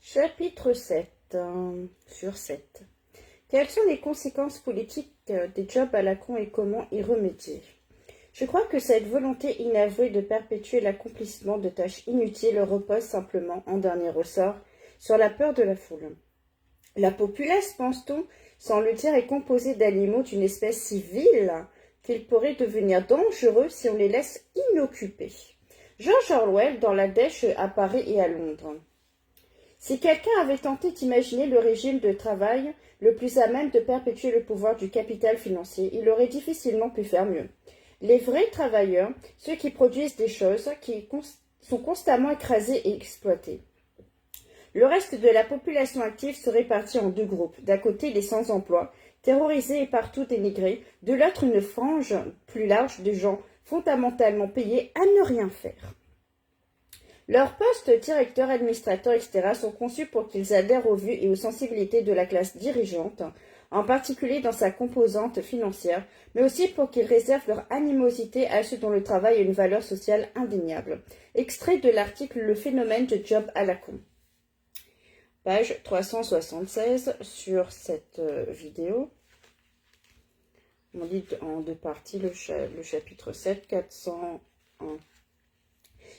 Chapitre 7 sur 7. Quelles sont les conséquences politiques des jobs à la con et comment y remédier? Je crois que cette volonté inavouée de perpétuer l'accomplissement de tâches inutiles repose simplement, en dernier ressort, sur la peur de la foule. La populace, pense-t-on, sans le dire, est composée d'animaux d'une espèce si vile qu'ils pourraient devenir dangereux si on les laisse inoccupés. George Orwell dans La Dèche à Paris et à Londres. Si quelqu'un avait tenté d'imaginer le régime de travail le plus à même de perpétuer le pouvoir du capital financier, il aurait difficilement pu faire mieux. Les vrais travailleurs, ceux qui produisent des choses, sont constamment écrasés et exploités. Le reste de la population active se répartit en deux groupes. D'un côté, les sans-emploi, terrorisés et partout dénigrés, de l'autre, une frange plus large de gens fondamentalement payés à ne rien faire. Leurs postes, directeurs, administrateurs, etc., sont conçus pour qu'ils adhèrent aux vues et aux sensibilités de la classe dirigeante, en particulier dans sa composante financière, mais aussi pour qu'ils réservent leur animosité à ceux dont le travail a une valeur sociale indéniable. Extrait de l'article Le phénomène de job à la con. Page 376 sur cette vidéo. On lit en deux parties le chapitre 7, 401.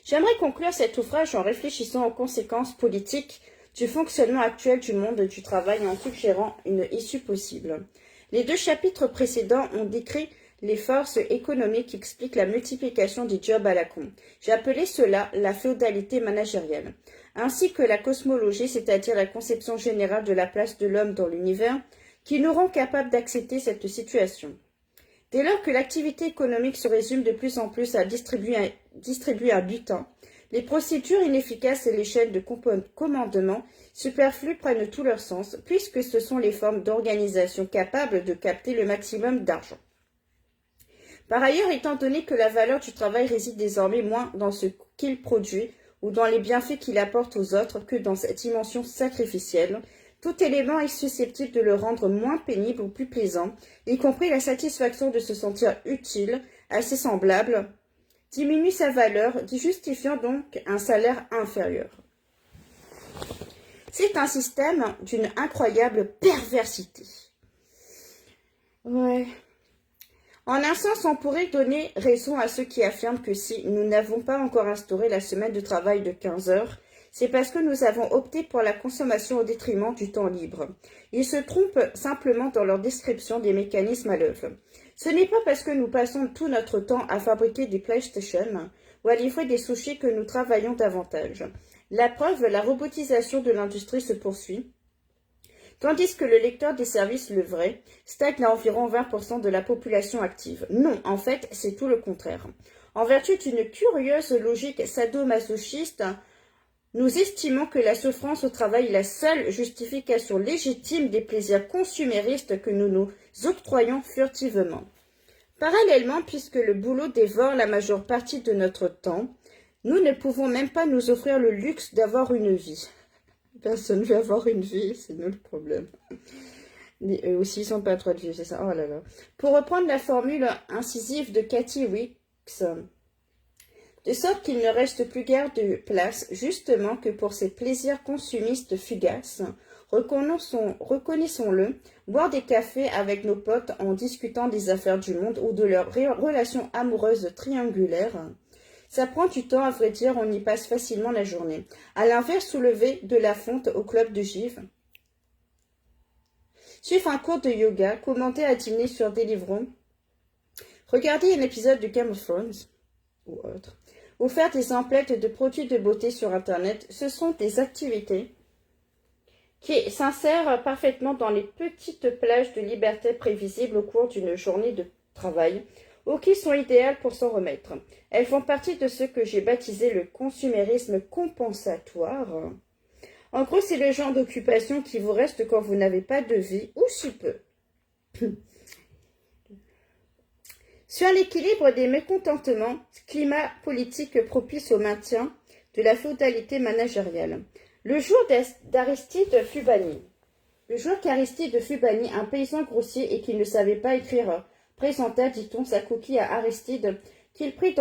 J'aimerais conclure cet ouvrage en réfléchissant aux conséquences politiques du fonctionnement actuel du monde du travail et en suggérant une issue possible. Les deux chapitres précédents ont décrit les forces économiques qui expliquent la multiplication des jobs à la con. J'ai appelé cela la féodalité managériale, ainsi que la cosmologie, c'est-à-dire la conception générale de la place de l'homme dans l'univers, qui nous rend capables d'accepter cette situation. Dès lors que l'activité économique se résume de plus en plus à distribuer un butin, les procédures inefficaces et les chaînes de commandement superflues prennent tout leur sens, puisque ce sont les formes d'organisation capables de capter le maximum d'argent. Par ailleurs, étant donné que la valeur du travail réside désormais moins dans ce qu'il produit ou dans les bienfaits qu'il apporte aux autres que dans cette dimension sacrificielle, tout élément est susceptible de le rendre moins pénible ou plus plaisant, y compris la satisfaction de se sentir utile à ses semblables, diminue sa valeur, justifiant donc un salaire inférieur. C'est un système d'une incroyable perversité. Ouais. En un sens, on pourrait donner raison à ceux qui affirment que si nous n'avons pas encore instauré la semaine de travail de 15 heures, c'est parce que nous avons opté pour la consommation au détriment du temps libre. Ils se trompent simplement dans leur description des mécanismes à l'œuvre. Ce n'est pas parce que nous passons tout notre temps à fabriquer des PlayStation ou à livrer des sushis que nous travaillons davantage. La preuve, la robotisation de l'industrie se poursuit, tandis que le lecteur des services, le vrai, stagne à environ 20% de la population active. Non, en fait, c'est tout le contraire. En vertu d'une curieuse logique sadomasochiste, nous estimons que la souffrance au travail est la seule justification légitime des plaisirs consuméristes que nous nous octroyons furtivement. Parallèlement, puisque le boulot dévore la majeure partie de notre temps, nous ne pouvons même pas nous offrir le luxe d'avoir une vie. Personne ne veut avoir une vie, c'est nous le problème. Eux aussi, ils sont pas trop de vie, c'est ça. Oh là là. Pour reprendre la formule incisive de Cathy Wicks, de sorte qu'il ne reste plus guère de place, justement, que pour ces plaisirs consumistes fugaces. Reconnaissons-le, boire des cafés avec nos potes en discutant des affaires du monde ou de leurs relations amoureuses triangulaires. Ça prend du temps, à vrai dire, on y passe facilement la journée. À l'inverse, soulever de la fonte au club de givre, suivre un cours de yoga, commenter à dîner sur Deliveroo, regarder un épisode de Game of Thrones ou autre, ou faire des emplettes de produits de beauté sur Internet, ce sont des activités qui s'insèrent parfaitement dans les petites plages de liberté prévisibles au cours d'une journée de travail, ou qui sont idéales pour s'en remettre. Elles font partie de ce que j'ai baptisé le consumérisme compensatoire. En gros, c'est le genre d'occupation qui vous reste quand vous n'avez pas de vie, ou si peu. Sur l'équilibre des mécontentements, climat politique propice au maintien de la féodalité managériale. Le jour d'Aristide fut banni. Le jour qu'Aristide fut banni, un paysan grossier et qui ne savait pas écrire présenta, dit-on, sa coquille à Aristide, qu'il prit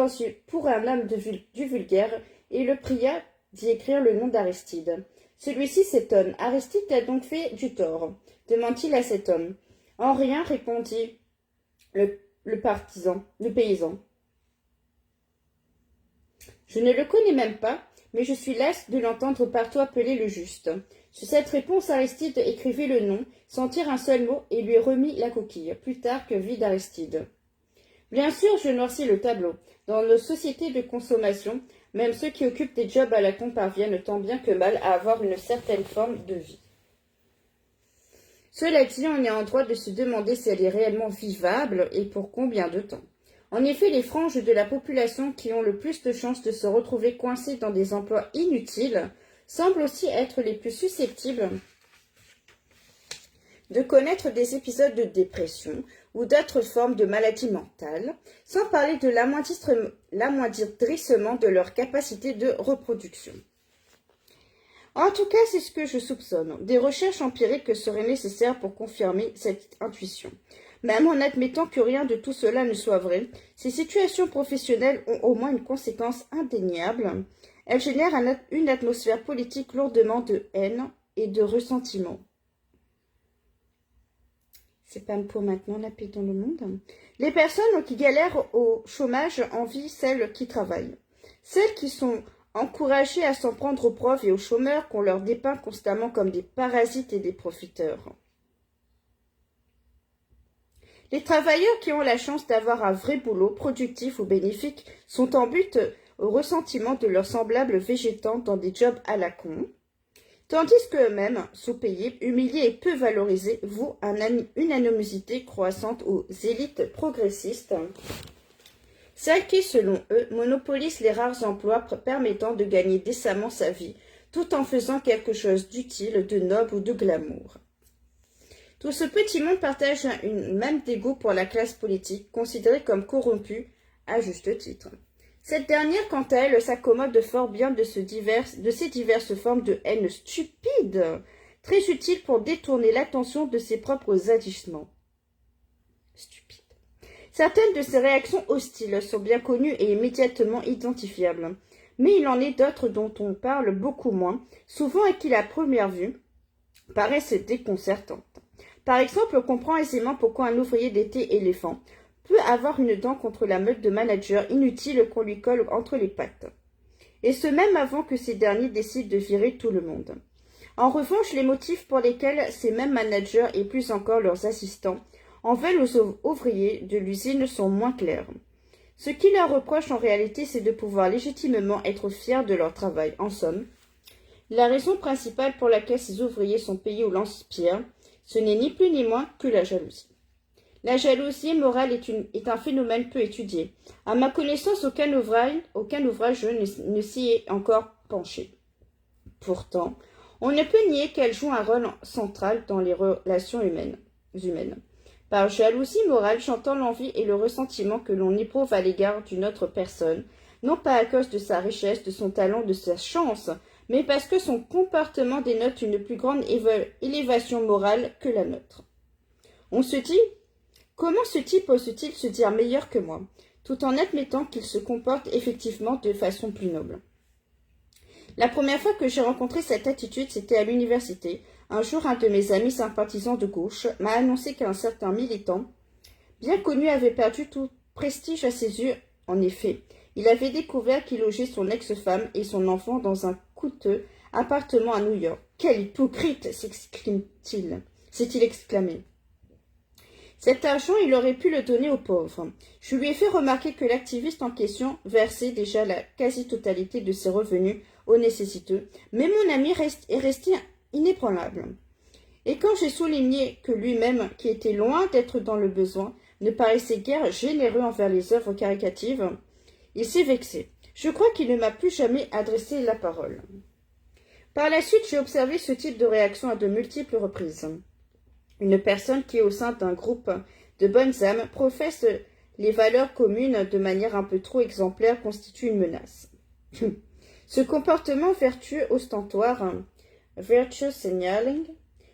pour un homme du vulgaire et le pria d'y écrire le nom d'Aristide. Celui-ci s'étonne. Aristide t'a donc fait du tort, demande-t-il à cet homme. En rien, répondit le paysan. Je ne le connais même pas, mais je suis las de l'entendre partout appeler le juste. Sur cette réponse, Aristide écrivit le nom, sans dire un seul mot, et lui remit la coquille, plus tard que vide Aristide. Bien sûr, je noircis le tableau. Dans nos sociétés de consommation, même ceux qui occupent des jobs à la con parviennent tant bien que mal à avoir une certaine forme de vie. Cela dit, on est en droit de se demander si elle est réellement vivable et pour combien de temps. En effet, les franges de la population qui ont le plus de chances de se retrouver coincées dans des emplois inutiles semblent aussi être les plus susceptibles de connaître des épisodes de dépression ou d'autres formes de maladies mentales, sans parler de l'amoindrissement de leur capacité de reproduction. En tout cas, c'est ce que je soupçonne. Des recherches empiriques seraient nécessaires pour confirmer cette intuition. Même en admettant que rien de tout cela ne soit vrai, ces situations professionnelles ont au moins une conséquence indéniable. Elles génèrent une atmosphère politique lourdement de haine et de ressentiment. C'est pas pour maintenant la paix dans le monde. Les personnes qui galèrent au chômage envient celles qui travaillent. Celles qui sont encouragées à s'en prendre aux profs et aux chômeurs qu'on leur dépeint constamment comme des parasites et des profiteurs. Les travailleurs qui ont la chance d'avoir un vrai boulot, productif ou bénéfique, sont en butte au ressentiment de leurs semblables végétants dans des jobs à la con, tandis qu'eux-mêmes, sous-payés, humiliés et peu valorisés, vouent une animosité croissante aux élites progressistes, celles qui, selon eux, monopolisent les rares emplois permettant de gagner décemment sa vie, tout en faisant quelque chose d'utile, de noble ou de glamour. Tout ce petit monde partage un même dégoût pour la classe politique, considérée comme corrompue, à juste titre. Cette dernière, quant à elle, s'accommode fort bien de ces diverses formes de haine stupide, très utiles pour détourner l'attention de ses propres agissements. Stupide. Certaines de ces réactions hostiles sont bien connues et immédiatement identifiables, mais il en est d'autres dont on parle beaucoup moins, souvent et qui, à première vue, paraissent déconcertantes. Par exemple, on comprend aisément pourquoi un ouvrier d'été éléphant peut avoir une dent contre la meute de managers inutiles qu'on lui colle entre les pattes. Et ce même avant que ces derniers décident de virer tout le monde. En revanche, les motifs pour lesquels ces mêmes managers et plus encore leurs assistants en veulent aux ouvriers de l'usine sont moins clairs. Ce qui leur reproche en réalité, c'est de pouvoir légitimement être fiers de leur travail. En somme, la raison principale pour laquelle ces ouvriers sont payés au lance-pierre, ce n'est ni plus ni moins que la jalousie. La jalousie morale est un phénomène peu étudié. À ma connaissance, aucun ouvrage ne s'y est encore penché. Pourtant, on ne peut nier qu'elle joue un rôle central dans les relations humaines. Par jalousie morale, j'entends l'envie et le ressentiment que l'on éprouve à l'égard d'une autre personne, non pas à cause de sa richesse, de son talent, de sa chance, mais parce que son comportement dénote une plus grande élévation morale que la nôtre. On se dit, comment ce type ose-t-il se dire meilleur que moi, tout en admettant qu'il se comporte effectivement de façon plus noble? La première fois que j'ai rencontré cette attitude, c'était à l'université. Un jour, un de mes amis sympathisants de gauche m'a annoncé qu'un certain militant, bien connu, avait perdu tout prestige à ses yeux. En effet, il avait découvert qu'il logeait son ex-femme et son enfant dans un coûteux appartement à New York. « Quel hypocrite !» s'est-il exclamé. Cet argent, il aurait pu le donner aux pauvres. Je lui ai fait remarquer que l'activiste en question versait déjà la quasi-totalité de ses revenus aux nécessiteux, mais mon ami est resté inébranlable. Et quand j'ai souligné que lui-même, qui était loin d'être dans le besoin, ne paraissait guère généreux envers les œuvres caricatives, il s'est vexé. Je crois qu'il ne m'a plus jamais adressé la parole. Par la suite, j'ai observé ce type de réaction à de multiples reprises. Une personne qui, au sein d'un groupe de bonnes âmes, professe les valeurs communes de manière un peu trop exemplaire constitue une menace. Ce comportement vertueux ostentatoire, virtue signaling,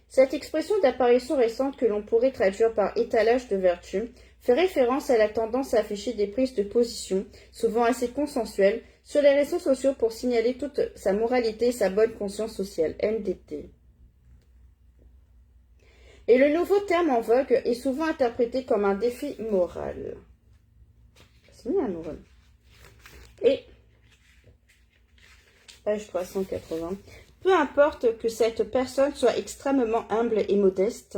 cette expression d'apparition récente que l'on pourrait traduire par étalage de vertu, fait référence à la tendance à afficher des prises de position, souvent assez consensuelles, sur les réseaux sociaux pour signaler toute sa moralité et sa bonne conscience sociale, NDT. Et le nouveau terme en vogue est souvent interprété comme un défi moral. C'est bien, moral. Et, page 380, peu importe que cette personne soit extrêmement humble et modeste,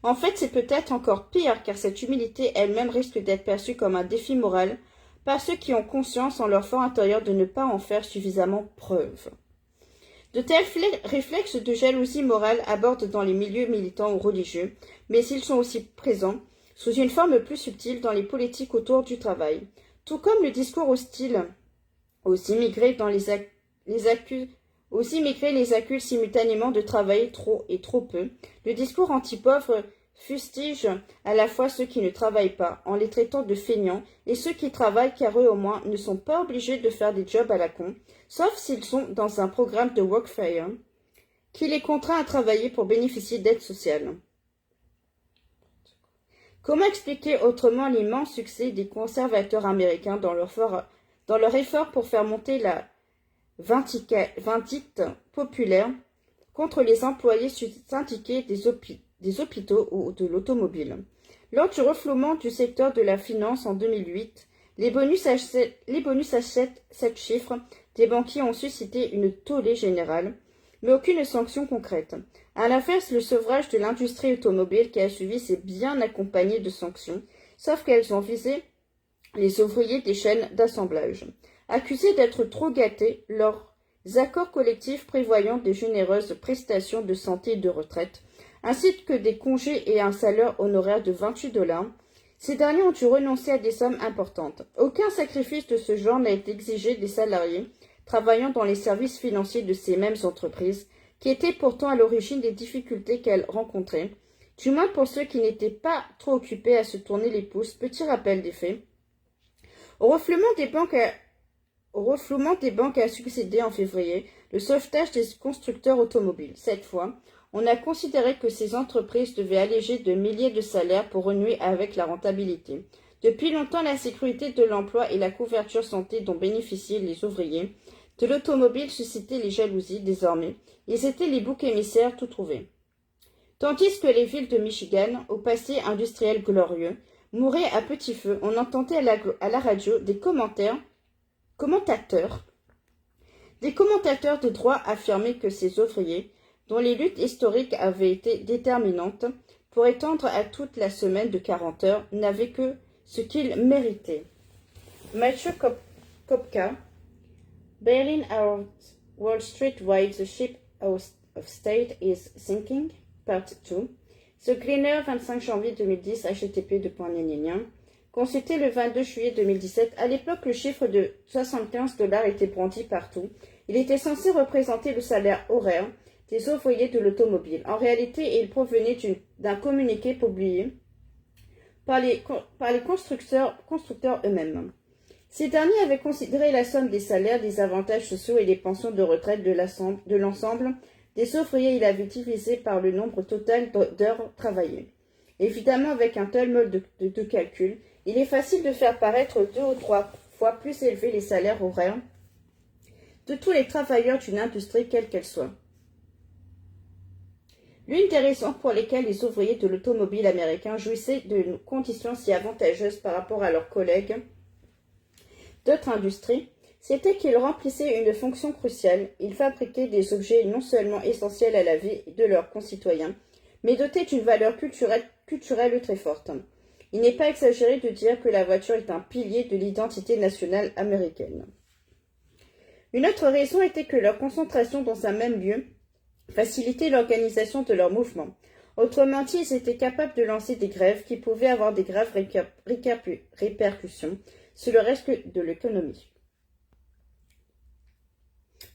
en fait c'est peut-être encore pire car cette humilité elle-même risque d'être perçue comme un défi moral par ceux qui ont conscience en leur fort intérieur de ne pas en faire suffisamment preuve. De tels réflexes de jalousie morale abordent dans les milieux militants ou religieux, mais ils sont aussi présents, sous une forme plus subtile, dans les politiques autour du travail. Tout comme le discours hostile aux immigrés les accusent simultanément de travailler trop et trop peu, le discours anti-pauvre fustige à la fois ceux qui ne travaillent pas, en les traitant de feignants, et ceux qui travaillent car eux au moins ne sont pas obligés de faire des jobs à la con, sauf s'ils sont dans un programme de workfare qui les contraint à travailler pour bénéficier d'aides sociales. Comment expliquer autrement l'immense succès des conservateurs américains dans leur effort pour faire monter la vindicte populaire contre les employés syndiqués des hôpitaux ou de l'automobile. Lors du reflouement du secteur de la finance en 2008, les bonus à 7 chiffres des banquiers ont suscité une tollée générale, mais aucune sanction concrète. À l'inverse, le sevrage de l'industrie automobile qui a suivi s'est bien accompagné de sanctions, sauf qu'elles ont visé les ouvriers des chaînes d'assemblage. Accusés d'être trop gâtés, leurs accords collectifs prévoyant des généreuses prestations de santé et de retraite, ainsi que des congés et un salaire honoraire de $28, ces derniers ont dû renoncer à des sommes importantes. Aucun sacrifice de ce genre n'a été exigé des salariés travaillant dans les services financiers de ces mêmes entreprises, qui étaient pourtant à l'origine des difficultés qu'elles rencontraient, du moins pour ceux qui n'étaient pas trop occupés à se tourner les pouces. Petit rappel des faits. Au refoulement des banques a succédé en février le sauvetage des constructeurs automobiles. Cette fois, on a considéré que ces entreprises devaient alléger de milliers de salaires pour renouer avec la rentabilité. Depuis longtemps, la sécurité de l'emploi et la couverture santé dont bénéficiaient les ouvriers de l'automobile suscitaient les jalousies. Désormais, ils étaient les boucs émissaires tout trouvés. Tandis que les villes de Michigan, au passé industriel glorieux, mouraient à petit feu, on entendait à la radio des commentateurs de droit affirmer que ces ouvriers, dont les luttes historiques avaient été déterminantes pour étendre à toute la semaine de 40 heures, n'avaient que ce qu'ils méritaient. Matthew Kopka, Bailing Out Wall Street While the Ship of State is Sinking, Part 2, The Greener, 25 janvier 2010, http://. Consulté le 22 juillet 2017, à l'époque, le chiffre de $75 était brandi partout. Il était censé représenter le salaire horaire des ouvriers de l'automobile. En réalité, il provenait d'un communiqué publié par les constructeurs eux-mêmes. Ces derniers avaient considéré la somme des salaires, des avantages sociaux et des pensions de retraite de l'ensemble des ouvriers. Il avait divisé par le nombre total d'heures travaillées. Évidemment, avec un tel mode de calcul, il est facile de faire paraître 2 ou 3 fois plus élevés les salaires horaires de tous les travailleurs d'une industrie quelle qu'elle soit. L'une des raisons pour lesquelles les ouvriers de l'automobile américain jouissaient de conditions si avantageuses par rapport à leurs collègues d'autres industries, c'était qu'ils remplissaient une fonction cruciale. Ils fabriquaient des objets non seulement essentiels à la vie de leurs concitoyens, mais dotés d'une valeur culturelle très forte. Il n'est pas exagéré de dire que la voiture est un pilier de l'identité nationale américaine. Une autre raison était que leur concentration dans un même lieu facilitait l'organisation de leurs mouvements. Autrement dit, ils étaient capables de lancer des grèves qui pouvaient avoir des graves répercussions sur le reste de l'économie.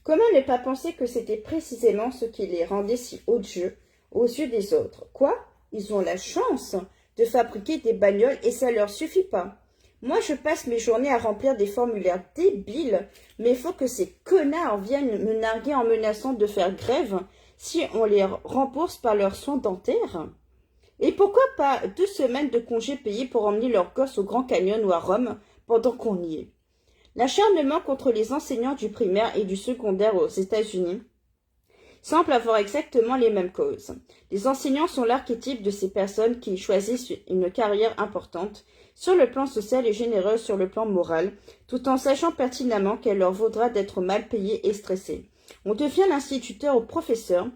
Comment ne pas penser que c'était précisément ce qui les rendait si haut de jeu aux yeux des autres? Quoi? Ils ont la chance de fabriquer des bagnoles et ça leur suffit pas. Moi, je passe mes journées à remplir des formulaires débiles, mais il faut que ces connards viennent me narguer en menaçant de faire grève si on les rembourse par leurs soins dentaires. Et pourquoi pas 2 semaines de congés payés pour emmener leurs gosses au Grand Canyon ou à Rome pendant qu'on y est? L'acharnement contre les enseignants du primaire et du secondaire aux États-Unis semble avoir exactement les mêmes causes. Les enseignants sont l'archétype de ces personnes qui choisissent une carrière importante sur le plan social et généreuse sur le plan moral, tout en sachant pertinemment qu'elle leur vaudra d'être mal payés et stressés. On devient l'instituteur ou professeur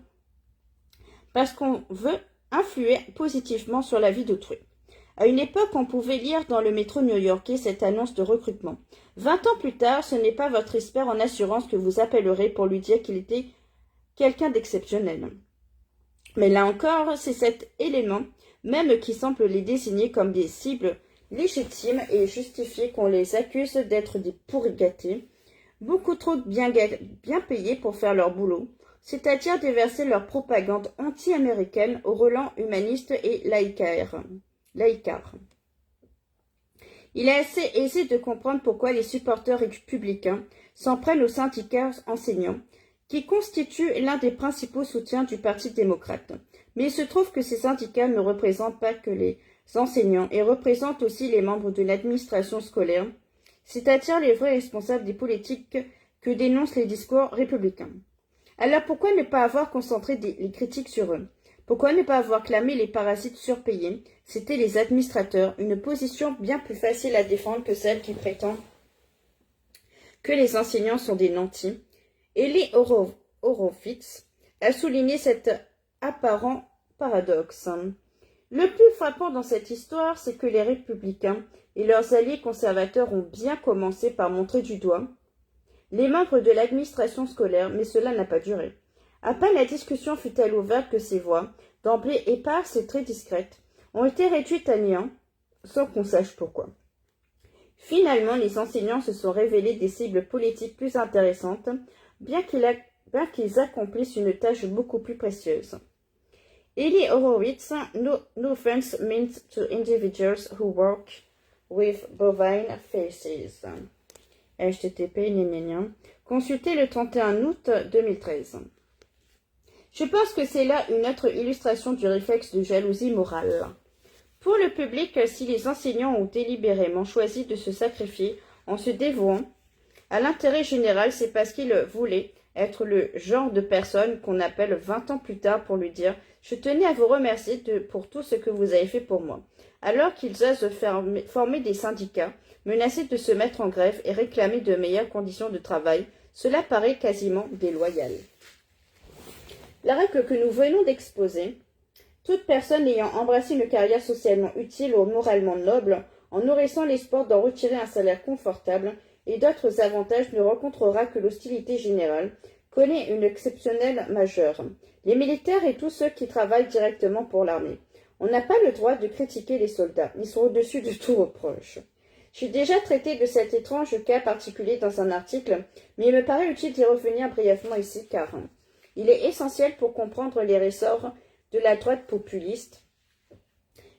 parce qu'on veut influer positivement sur la vie d'autrui. À une époque, on pouvait lire dans le métro new-yorkais cette annonce de recrutement. 20 ans plus tard, ce n'est pas votre expert en assurance que vous appellerez pour lui dire qu'il était quelqu'un d'exceptionnel. Mais là encore, c'est cet élément même qui semble les désigner comme des cibles légitimes et justifiées qu'on les accuse d'être des pourris gâtés, beaucoup trop bien payés pour faire leur boulot, c'est-à-dire déverser leur propagande anti-américaine au relent humaniste et laïcard. Il est assez aisé de comprendre pourquoi les supporters républicains s'en prennent aux syndicats enseignants, qui constituent l'un des principaux soutiens du Parti démocrate. Mais il se trouve que ces syndicats ne représentent pas que les enseignants et représentent aussi les membres de l'administration scolaire, c'est-à-dire les vrais responsables des politiques que dénoncent les discours républicains. Alors pourquoi ne pas avoir concentré les critiques sur eux? Pourquoi ne pas avoir clamé les parasites surpayés? C'étaient les administrateurs, une position bien plus facile à défendre que celle qui prétend que les enseignants sont des nantis. Elie Horowitz a souligné cet apparent paradoxe. Le plus frappant dans cette histoire, c'est que les républicains et leurs alliés conservateurs ont bien commencé par montrer du doigt les membres de l'administration scolaire, mais cela n'a pas duré. À peine la discussion fut-elle ouverte que ces voix, d'emblée éparses et très discrètes, ont été réduites à néant, sans qu'on sache pourquoi. Finalement, les enseignants se sont révélés des cibles politiques plus intéressantes, bien qu'ils accomplissent une tâche beaucoup plus précieuse. Elie Horowitz, no offense meant to individuals who work with bovine faces. http consultez le 31 août 2013. Je pense que c'est là une autre illustration du réflexe de jalousie morale. Pour le public, si les enseignants ont délibérément choisi de se sacrifier en se dévouant à l'intérêt général, c'est parce qu'ils voulaient être le genre de personne qu'on appelle 20 ans plus tard pour lui dire « Je tenais à vous remercier pour tout ce que vous avez fait pour moi », alors qu'ils osent former des syndicats, menacer de se mettre en grève et réclamer de meilleures conditions de travail. Cela paraît quasiment déloyal. La règle que nous venons d'exposer, toute personne ayant embrassé une carrière socialement utile ou moralement noble, en nourrissant l'espoir d'en retirer un salaire confortable et d'autres avantages, ne rencontrera que l'hostilité générale, connaît une exceptionnelle majeure. Les militaires et tous ceux qui travaillent directement pour l'armée. On n'a pas le droit de critiquer les soldats, ils sont au-dessus de tout reproche. J'ai déjà traité de cet étrange cas particulier dans un article, mais il me paraît utile d'y revenir brièvement ici, car il est essentiel pour comprendre les ressorts de la droite populiste.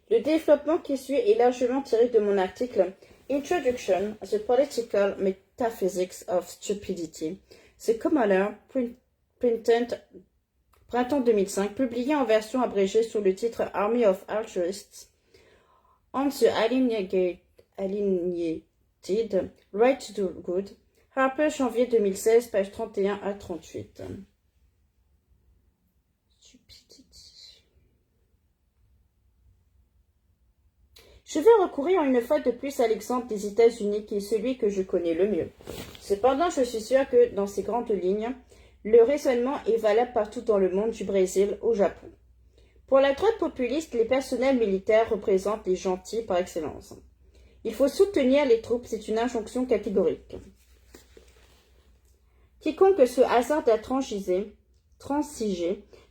Le développement qui suit est largement tiré de mon article Introduction to the Political Metaphysics of Stupidity, The Commoner, printed printemps 2005, publié en version abrégée sous le titre Army of Altruists, on the Alienated, Right to Do Good, Harper, janvier 2016, page 31 à 38. Je vais recourir une fois de plus à l'exemple des États-Unis qui est celui que je connais le mieux. Cependant, je suis sûre que, dans ces grandes lignes, le raisonnement est valable partout dans le monde, du Brésil au Japon. Pour la droite populiste, les personnels militaires représentent les gentils par excellence. Il faut soutenir les troupes, c'est une injonction catégorique. Quiconque se hasarde à transiger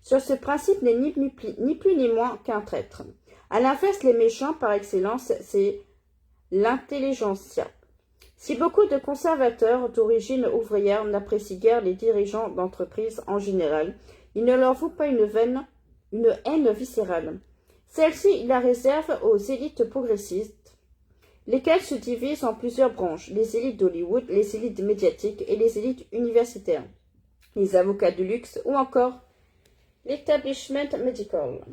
sur ce principe n'est ni plus ni moins qu'un traître. À l'inverse, les méchants par excellence, c'est l'intelligentsia. Si beaucoup de conservateurs d'origine ouvrière n'apprécient guère les dirigeants d'entreprise en général, ils ne leur vouent pas une haine viscérale. Celle-ci, ils la réservent aux élites progressistes, lesquelles se divisent en plusieurs branches, les élites d'Hollywood, les élites médiatiques et les élites universitaires, les avocats de luxe ou encore l'establishment medical.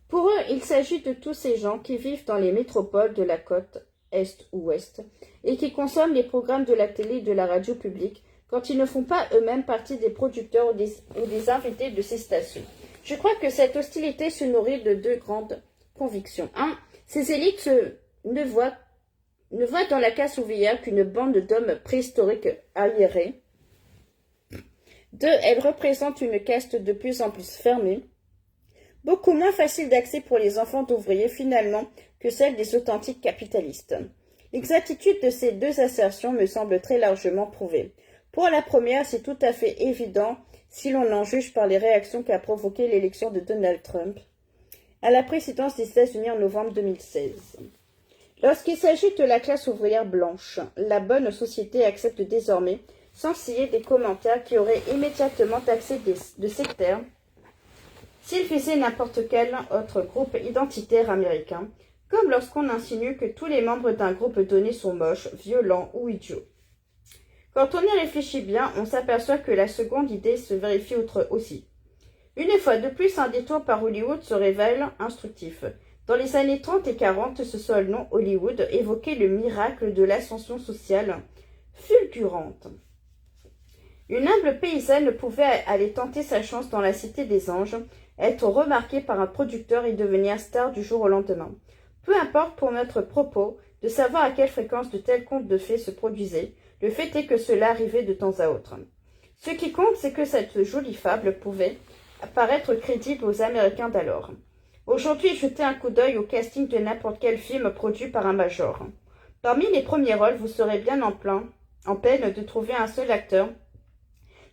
Pour eux, il s'agit de tous ces gens qui vivent dans les métropoles de la côte Est ou Ouest, et qui consomment les programmes de la télé et de la radio publique quand ils ne font pas eux-mêmes partie des producteurs ou des invités de ces stations. Je crois que cette hostilité se nourrit de deux grandes convictions. 1. Ces élites ne voient dans la classe ouvrière qu'une bande d'hommes préhistoriques arriérés. 2. Elles représentent une caste de plus en plus fermée, beaucoup moins facile d'accès pour les enfants d'ouvriers finalement que celle des authentiques capitalistes. L'exactitude de ces deux assertions me semble très largement prouvée. Pour la première, c'est tout à fait évident si l'on en juge par les réactions qu'a provoquées l'élection de Donald Trump à la présidence des États-Unis en novembre 2016. Lorsqu'il s'agit de la classe ouvrière blanche, la bonne société accepte désormais sans ciller des commentaires qui auraient immédiatement taxé de sectaires s'il visait n'importe quel autre groupe identitaire américain, comme lorsqu'on insinue que tous les membres d'un groupe donné sont moches, violents ou idiots. Quand on y réfléchit bien, on s'aperçoit que la seconde idée se vérifie aussi. Une fois de plus, un détour par Hollywood se révèle instructif. Dans les années 30 et 40, ce seul nom Hollywood évoquait le miracle de l'ascension sociale fulgurante. Une humble paysanne pouvait aller tenter sa chance dans la Cité des Anges, être remarquée par un producteur et devenir star du jour au lendemain. Peu importe pour notre propos de savoir à quelle fréquence de tels contes de fées se produisaient, le fait est que cela arrivait de temps à autre. Ce qui compte, c'est que cette jolie fable pouvait paraître crédible aux Américains d'alors. Aujourd'hui, jetez un coup d'œil au casting de n'importe quel film produit par un major. Parmi les premiers rôles, vous serez bien en peine de trouver un seul acteur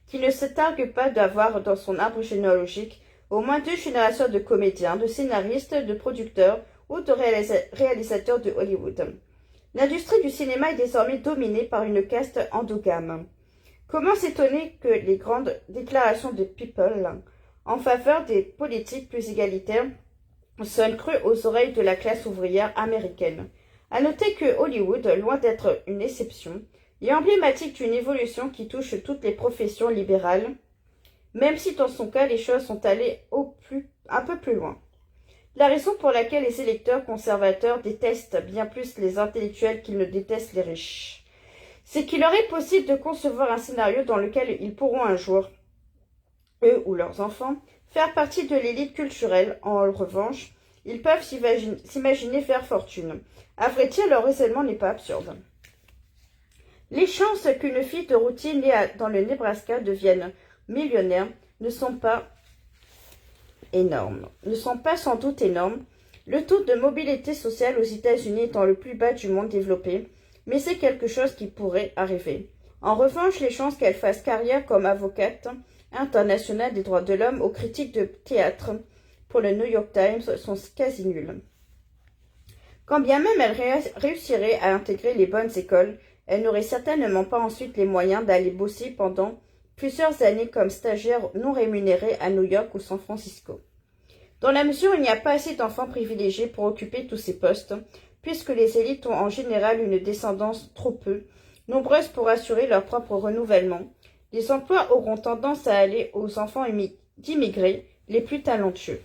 qui ne se targue pas d'avoir dans son arbre généalogique au moins 2 générations de comédiens, de scénaristes, de producteurs ou de réalisateurs de Hollywood. L'industrie du cinéma est désormais dominée par une caste endogame. Comment s'étonner que les grandes déclarations de People en faveur des politiques plus égalitaires sonnent crues aux oreilles de la classe ouvrière américaine? À noter que Hollywood, loin d'être une exception, est emblématique d'une évolution qui touche toutes les professions libérales, même si dans son cas les choses sont allées un peu plus loin. La raison pour laquelle les électeurs conservateurs détestent bien plus les intellectuels qu'ils ne détestent les riches, c'est qu'il leur est possible de concevoir un scénario dans lequel ils pourront un jour, eux ou leurs enfants, faire partie de l'élite culturelle. En revanche, ils peuvent s'imaginer faire fortune. À vrai dire, leur raisonnement n'est pas absurde. Les chances qu'une fille de routine née dans le Nebraska devienne millionnaire ne sont pas sans doute énormes, le taux de mobilité sociale aux États-Unis étant le plus bas du monde développé, mais c'est quelque chose qui pourrait arriver. En revanche, les chances qu'elle fasse carrière comme avocate internationale des droits de l'homme ou critique de théâtre pour le New York Times sont quasi nulles. Quand bien même elle réussirait à intégrer les bonnes écoles, elle n'aurait certainement pas ensuite les moyens d'aller bosser pendant plusieurs années comme stagiaire non rémunérée à New York ou San Francisco. Dans la mesure où il n'y a pas assez d'enfants privilégiés pour occuper tous ces postes, puisque les élites ont en général une descendance trop peu nombreuse pour assurer leur propre renouvellement, les emplois auront tendance à aller aux enfants d'immigrés les plus talentueux.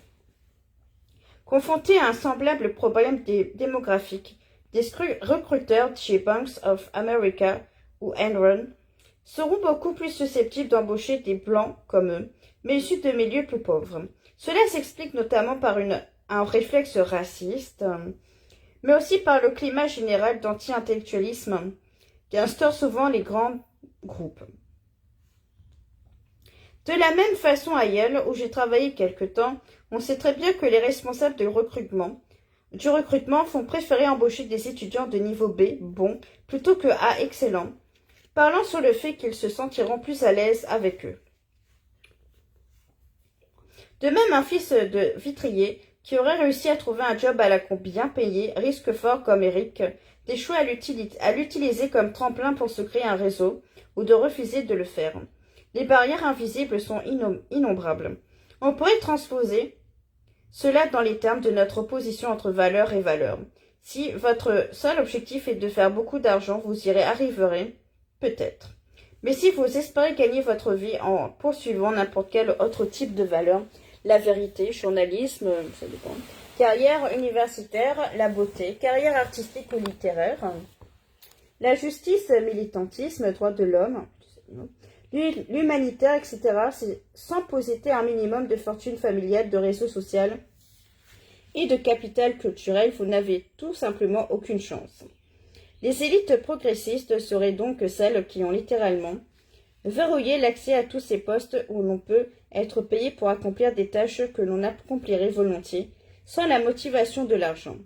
Confrontés à un semblable problème démographique, des recruteurs chez Banks of America ou Enron seront beaucoup plus susceptibles d'embaucher des blancs comme eux, mais issus de milieux plus pauvres. Cela s'explique notamment par un réflexe raciste, mais aussi par le climat général d'anti-intellectualisme qui instaure souvent les grands groupes. De la même façon à Yale, où j'ai travaillé quelque temps, on sait très bien que les responsables du recrutement font préférer embaucher des étudiants de niveau B, bon, plutôt que A, excellent, parlant sur le fait qu'ils se sentiront plus à l'aise avec eux. De même, un fils de vitrier qui aurait réussi à trouver un job à la con bien payé risque fort, comme Eric, d'échouer à l'utiliser comme tremplin pour se créer un réseau ou de refuser de le faire. Les barrières invisibles sont innombrables. On pourrait transposer cela dans les termes de notre opposition entre valeur et valeur. Si votre seul objectif est de faire beaucoup d'argent, vous y arriverez, peut-être. Mais si vous espérez gagner votre vie en poursuivant n'importe quel autre type de valeur, la vérité, journalisme, ça dépend, carrière universitaire, la beauté, carrière artistique ou littéraire, la justice, militantisme, droits de l'homme, l'humanitaire, etc. Sans posséder un minimum de fortune familiale, de réseau social et de capital culturel, vous n'avez tout simplement aucune chance. Les élites progressistes seraient donc celles qui ont littéralement verrouillé l'accès à tous ces postes où l'on peut être payé pour accomplir des tâches que l'on accomplirait volontiers, sans la motivation de l'argent.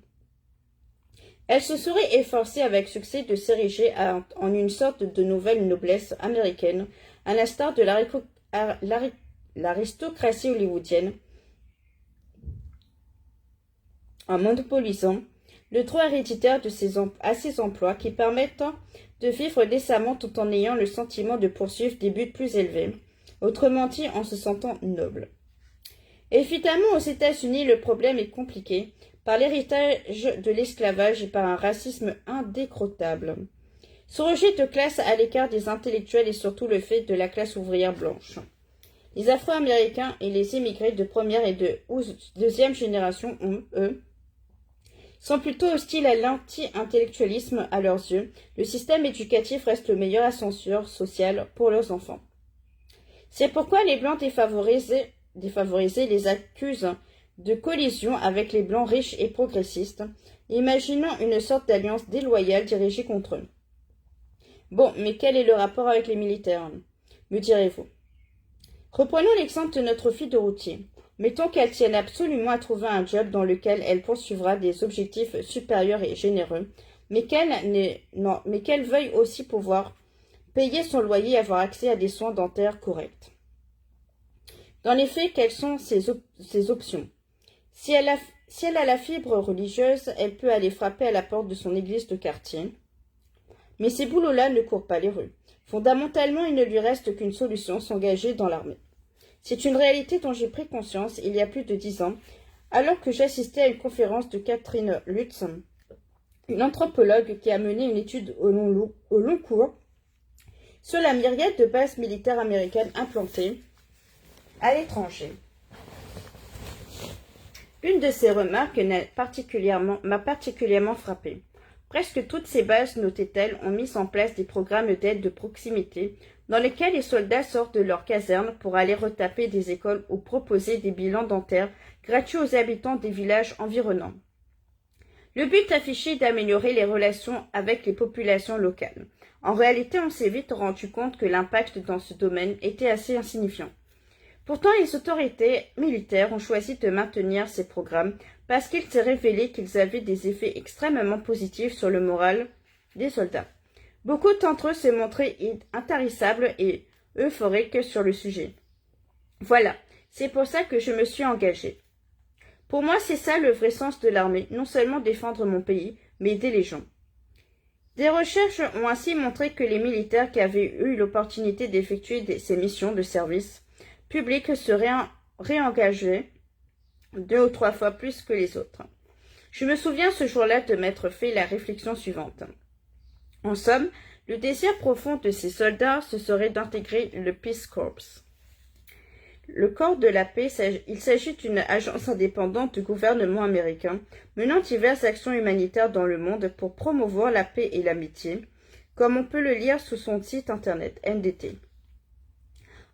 Elles se seraient efforcées avec succès de s'ériger en une sorte de nouvelle noblesse américaine, à l'instar de l'aristocratie hollywoodienne, en monopolisant le droit héréditaire à ses emplois qui permettent de vivre décemment tout en ayant le sentiment de poursuivre des buts plus élevés, autrement dit en se sentant noble. Évidemment, aux États-Unis, le problème est compliqué par l'héritage de l'esclavage et par un racisme indécrottable. Ce rejet de classe à l'écart des intellectuels est surtout le fait de la classe ouvrière blanche. Les Afro-Américains et les immigrés de première et de deuxième génération eux, sont plutôt hostiles à l'anti-intellectualisme à leurs yeux. Le système éducatif reste le meilleur ascenseur social pour leurs enfants. C'est pourquoi les Blancs défavorisés les accusent de collision avec les Blancs riches et progressistes, imaginant une sorte d'alliance déloyale dirigée contre eux. Bon, mais quel est le rapport avec les militaires, me direz-vous? Reprenons l'exemple de notre fille de routier. Mettons qu'elle tienne absolument à trouver un job dans lequel elle poursuivra des objectifs supérieurs et généreux, mais qu'elle veuille aussi pouvoir payer son loyer et avoir accès à des soins dentaires corrects. Dans les faits, quelles sont ses options? Si elle a la fibre religieuse, elle peut aller frapper à la porte de son église de quartier. Mais ces boulots-là ne courent pas les rues. Fondamentalement, il ne lui reste qu'une solution, s'engager dans l'armée. C'est une réalité dont j'ai pris conscience il y a plus de 10 ans, alors que j'assistais à une conférence de Catherine Lutz, une anthropologue qui a mené une étude au long cours sur la myriade de bases militaires américaines implantées à l'étranger. Une de ces remarques m'a particulièrement frappée. Presque toutes ces bases, notait-elle, ont mis en place des programmes d'aide de proximité dans lesquels les soldats sortent de leur caserne pour aller retaper des écoles ou proposer des bilans dentaires gratuits aux habitants des villages environnants. Le but affiché est d'améliorer les relations avec les populations locales. En réalité, on s'est vite rendu compte que l'impact dans ce domaine était assez insignifiant. Pourtant, les autorités militaires ont choisi de maintenir ces programmes parce qu'il s'est révélé qu'ils avaient des effets extrêmement positifs sur le moral des soldats. Beaucoup d'entre eux se montraient intarissables et euphoriques sur le sujet. Voilà, c'est pour ça que je me suis engagée. Pour moi, c'est ça le vrai sens de l'armée, non seulement défendre mon pays, mais aider les gens. Des recherches ont ainsi montré que les militaires qui avaient eu l'opportunité d'effectuer ces missions de service public se réengageaient 2 ou 3 fois plus que les autres. Je me souviens ce jour-là de m'être fait la réflexion suivante. En somme, le désir profond de ces soldats, ce serait d'intégrer le Peace Corps. Le corps de la paix, il s'agit d'une agence indépendante du gouvernement américain menant diverses actions humanitaires dans le monde pour promouvoir la paix et l'amitié, comme on peut le lire sous son site internet NDT.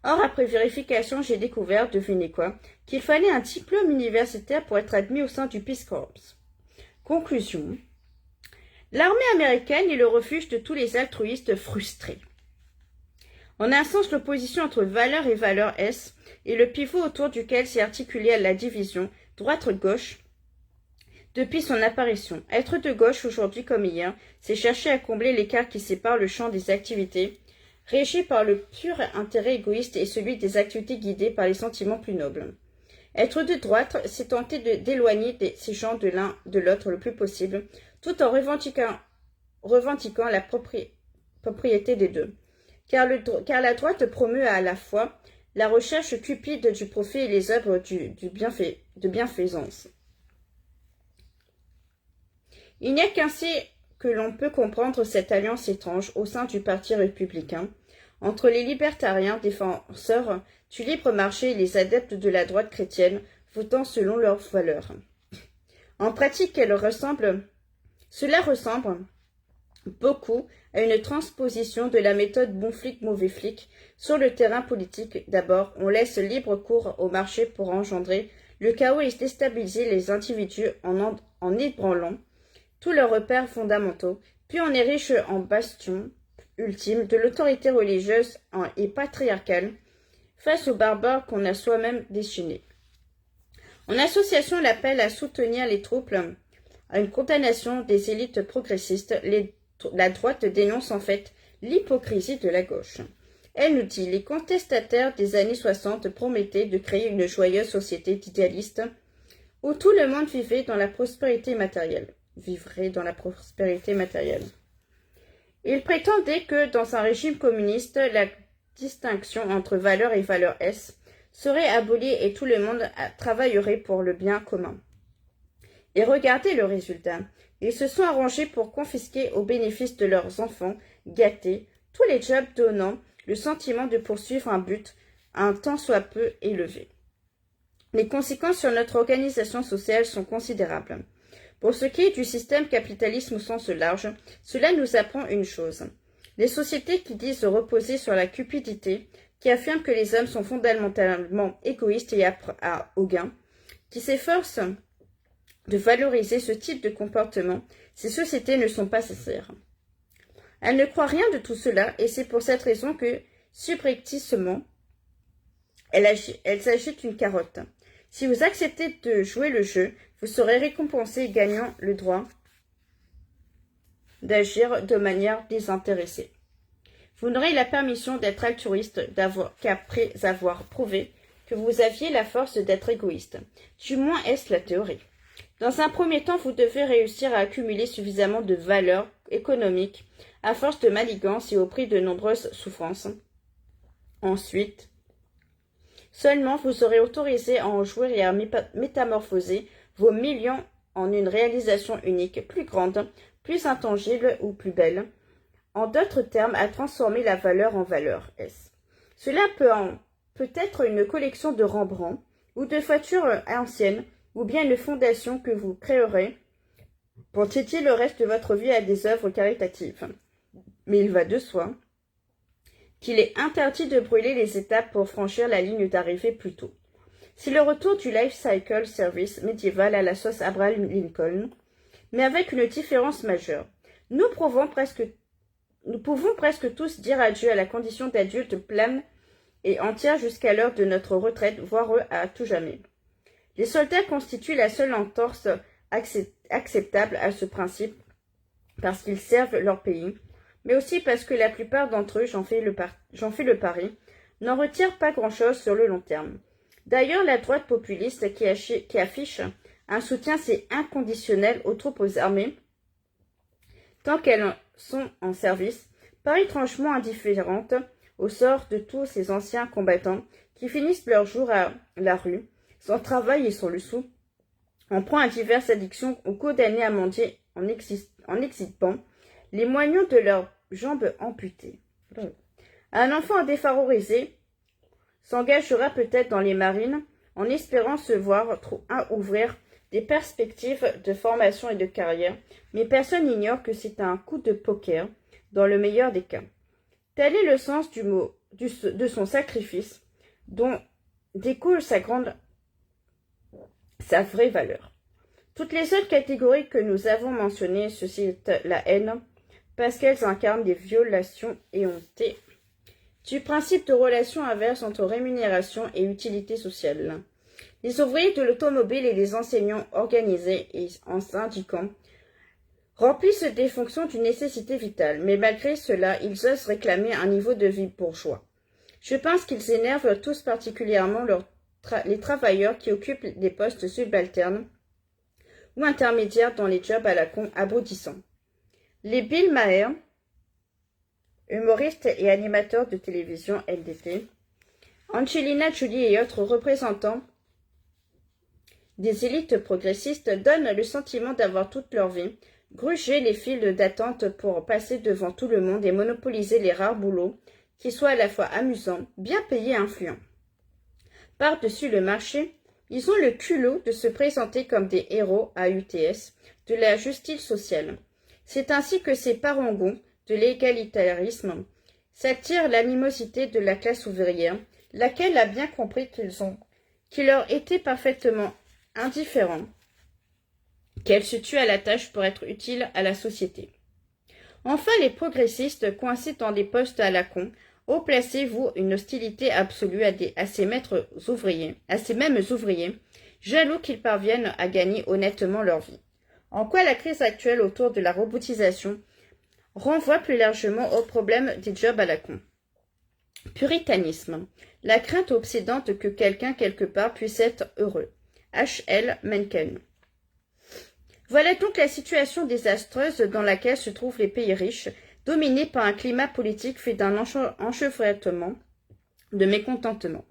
Or, après vérification, j'ai découvert, devinez quoi, qu'il fallait un diplôme universitaire pour être admis au sein du Peace Corps. Conclusion. L'armée américaine est le refuge de tous les altruistes frustrés. En un sens, l'opposition entre valeur et valeur S est le pivot autour duquel s'est articulée la division droite-gauche depuis son apparition. Être de gauche aujourd'hui comme hier, c'est chercher à combler l'écart qui sépare le champ des activités régi par le pur intérêt égoïste et celui des activités guidées par les sentiments plus nobles. Être de droite, c'est tenter d'éloigner ces gens de l'un de l'autre le plus possible, tout en revendiquant la propriété des deux. Car la droite promeut à la fois la recherche cupide du profit et les œuvres de bienfaisance. Il n'y a qu'ainsi que l'on peut comprendre cette alliance étrange au sein du Parti républicain entre les libertariens défenseurs du libre marché et les adeptes de la droite chrétienne votant selon leurs valeurs. En pratique, cela ressemble beaucoup à une transposition de la méthode bon flic, mauvais flic. Sur le terrain politique, d'abord, on laisse libre cours au marché pour engendrer le chaos et déstabiliser les individus en ébranlant tous leurs repères fondamentaux, puis on érige en bastion ultime de l'autorité religieuse et patriarcale face aux barbares qu'on a soi-même déchaînés. En association, l'appel à soutenir les troupes à une condamnation des élites progressistes, la droite dénonce en fait l'hypocrisie de la gauche. Elle nous dit les contestataires des années 60 promettaient de créer une joyeuse société d'idéalistes où tout le monde vivrait dans la prospérité matérielle. Ils prétendaient que dans un régime communiste, la distinction entre valeur et valeur S serait abolie et tout le monde travaillerait pour le bien commun. Et regardez le résultat. Ils se sont arrangés pour confisquer au bénéfice de leurs enfants gâtés tous les jobs donnant le sentiment de poursuivre un but un tant soit peu élevé. Les conséquences sur notre organisation sociale sont considérables. Pour ce qui est du système capitalisme au sens large, cela nous apprend une chose. Les sociétés qui disent reposer sur la cupidité, qui affirment que les hommes sont fondamentalement égoïstes et au gain, qui s'efforcent de valoriser ce type de comportement, ces sociétés ne sont pas sincères. Elles ne croient rien de tout cela et c'est pour cette raison que, subrepticement, elles agitent une carotte. Si vous acceptez de jouer le jeu, vous serez récompensé gagnant le droit d'agir de manière désintéressée. Vous n'aurez la permission d'être altruiste qu'après avoir prouvé que vous aviez la force d'être égoïste. Du moins est-ce la théorie. Dans un premier temps, vous devez réussir à accumuler suffisamment de valeur économique à force de manigance et au prix de nombreuses souffrances. Ensuite, seulement vous serez autorisé à en jouir et à métamorphoser vos millions en une réalisation unique, plus grande, plus intangible ou plus belle. En d'autres termes, à transformer la valeur en valeur S. Cela peut être une collection de Rembrandt ou de voitures anciennes ou bien une fondation que vous créerez pour dédier le reste de votre vie à des œuvres caritatives. Mais il va de soi qu'il est interdit de brûler les étapes pour franchir la ligne d'arrivée plus tôt. C'est le retour du life cycle service médiéval à la sauce Abraham Lincoln, mais avec une différence majeure. Nous pouvons presque tous dire adieu à la condition d'adulte pleine et entière jusqu'à l'heure de notre retraite, voire à tout jamais. Les soldats constituent la seule entorse acceptable à ce principe parce qu'ils servent leur pays, mais aussi parce que la plupart d'entre eux, j'en fais le pari, n'en retirent pas grand-chose sur le long terme. D'ailleurs, la droite populiste qui affiche un soutien si inconditionnel aux troupes aux armées, tant qu'elles sont en service, paraît étrangement indifférente au sort de tous ces anciens combattants qui finissent leur jour à la rue, sans travail et sans le sou, en proie à diverses addictions ou condamnés à mendier en exhibant les moignons de leurs jambes amputées. Un enfant défavorisé s'engagera peut-être dans les marines en espérant se voir ouvrir des perspectives de formation et de carrière, mais personne n'ignore que c'est un coup de poker dans le meilleur des cas. Tel est le sens de son sacrifice, dont découle sa vraie valeur. Toutes les autres catégories que nous avons mentionnées suscitent la haine parce qu'elles incarnent des violations éhontées du principe de relation inverse entre rémunération et utilité sociale. Les ouvriers de l'automobile et les enseignants organisés et en syndiquant remplissent des fonctions d'une nécessité vitale, mais malgré cela, ils osent réclamer un niveau de vie bourgeois. Je pense qu'ils énervent tous particulièrement les travailleurs qui occupent des postes subalternes ou intermédiaires dans les jobs à la con abrutissants. Les Bill Maher, humoristes et animateurs de télévision LDT, Angelina Jolie et autres représentants des élites progressistes donnent le sentiment d'avoir toute leur vie grugé les files d'attente pour passer devant tout le monde et monopoliser les rares boulots qui soient à la fois amusants, bien payés et influents. Par-dessus le marché, Ils ont le culot de se présenter comme des héros à UTS de la justice sociale. C'est ainsi que ces parangons de l'égalitarisme s'attirent l'animosité de la classe ouvrière, laquelle a bien compris qu'il leur était parfaitement indifférent qu'elle se tue à la tâche pour être utile à la société. Enfin, les progressistes, coincés dans des postes à la con, haut placés vouent une hostilité absolue à ces mêmes ouvriers, jaloux qu'ils parviennent à gagner honnêtement leur vie. En quoi la crise actuelle autour de la robotisation renvoie plus largement au problème des jobs à la con. Puritanisme. La crainte obsédante que quelqu'un quelque part puisse être heureux. H.L. Mencken. Voilà donc la situation désastreuse dans laquelle se trouvent les pays riches, dominés par un climat politique fait d'un enchevêtrement de mécontentement.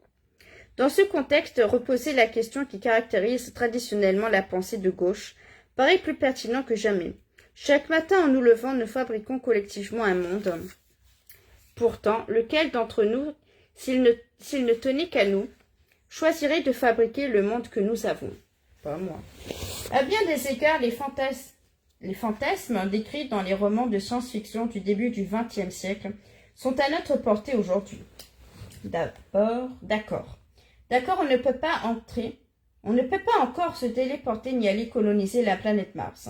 Dans ce contexte, reposer la question qui caractérise traditionnellement la pensée de gauche paraît plus pertinent que jamais. Chaque matin en nous levant, nous fabriquons collectivement un monde. Pourtant, lequel d'entre nous, s'il ne tenait qu'à nous, choisirait de fabriquer le monde que nous avons? Pas moi. À bien des égards, les fantasmes décrits dans les romans de science-fiction du début du XXe siècle sont à notre portée aujourd'hui. D'accord, on ne peut pas encore se téléporter ni aller coloniser la planète Mars.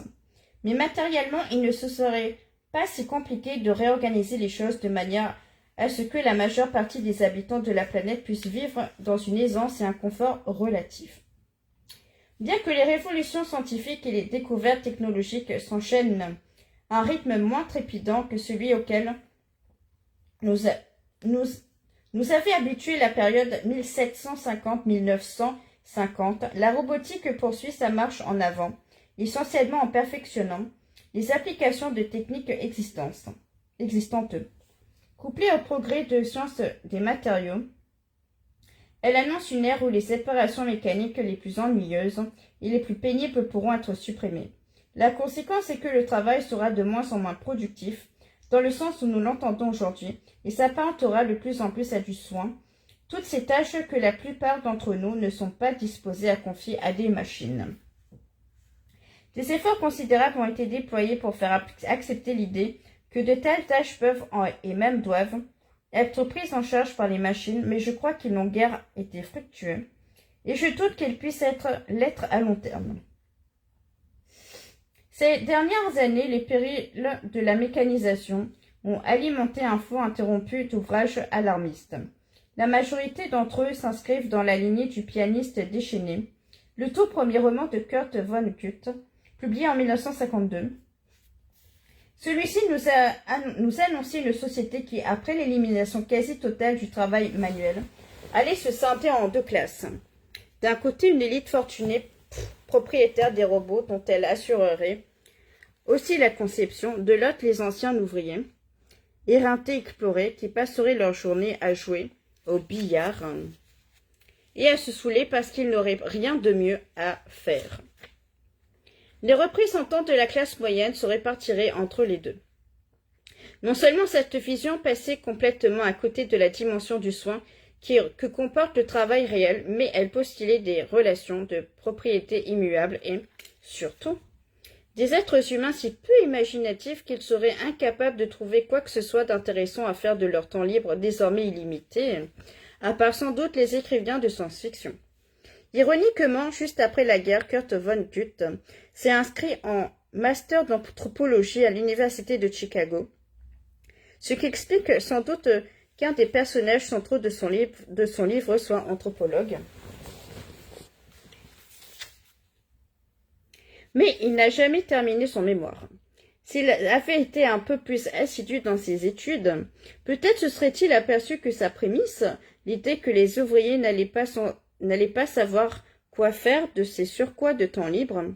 Mais matériellement, il ne se serait pas si compliqué de réorganiser les choses de manière à ce que la majeure partie des habitants de la planète puissent vivre dans une aisance et un confort relatif. Bien que les révolutions scientifiques et les découvertes technologiques s'enchaînent à un rythme moins trépidant que celui auquel nous avait habitué la période 1750-1950, la robotique poursuit sa marche en avant, essentiellement en perfectionnant les applications de techniques existantes. Couplée au progrès de sciences des matériaux, elle annonce une ère où les opérations mécaniques les plus ennuyeuses et les plus pénibles pourront être supprimées. La conséquence est que le travail sera de moins en moins productif, dans le sens où nous l'entendons aujourd'hui, et s'apparentera de plus en plus à du soin, toutes ces tâches que la plupart d'entre nous ne sont pas disposés à confier à des machines. Des efforts considérables ont été déployés pour faire accepter l'idée que de telles tâches peuvent et même doivent être prises en charge par les machines, mais je crois qu'ils n'ont guère été fructueux, et je doute qu'ils puissent l'être à long terme. Ces dernières années, les périls de la mécanisation ont alimenté un flot interrompu d'ouvrages alarmistes. La majorité d'entre eux s'inscrivent dans la lignée du pianiste déchaîné, le tout premier roman de Kurt Vonnegut, publié en 1952. Celui-ci nous annonçait une société qui, après l'élimination quasi totale du travail manuel, allait se scinder en deux classes. D'un côté, une élite fortunée, propriétaire des robots dont elle assurerait aussi la conception, de l'autre les anciens ouvriers, éreintés explorés, qui passeraient leur journée à jouer au billard et à se saouler parce qu'ils n'auraient rien de mieux à faire. Les représentants de la classe moyenne se répartiraient entre les deux. Non seulement cette vision passait complètement à côté de la dimension du soin que comporte le travail réel, mais elle postulait des relations de propriété immuables et, surtout, des êtres humains si peu imaginatifs qu'ils seraient incapables de trouver quoi que ce soit d'intéressant à faire de leur temps libre désormais illimité, à part sans doute les écrivains de science-fiction. Ironiquement, juste après la guerre, Kurt Vonnegut s'est inscrit en master d'anthropologie à l'université de Chicago, ce qui explique sans doute qu'un des personnages centraux de son livre soit anthropologue. Mais il n'a jamais terminé son mémoire. S'il avait été un peu plus assidu dans ses études, peut-être se serait-il aperçu que sa prémisse, l'idée que les ouvriers n'allaient pas savoir quoi faire de ces surcroîts de temps libre,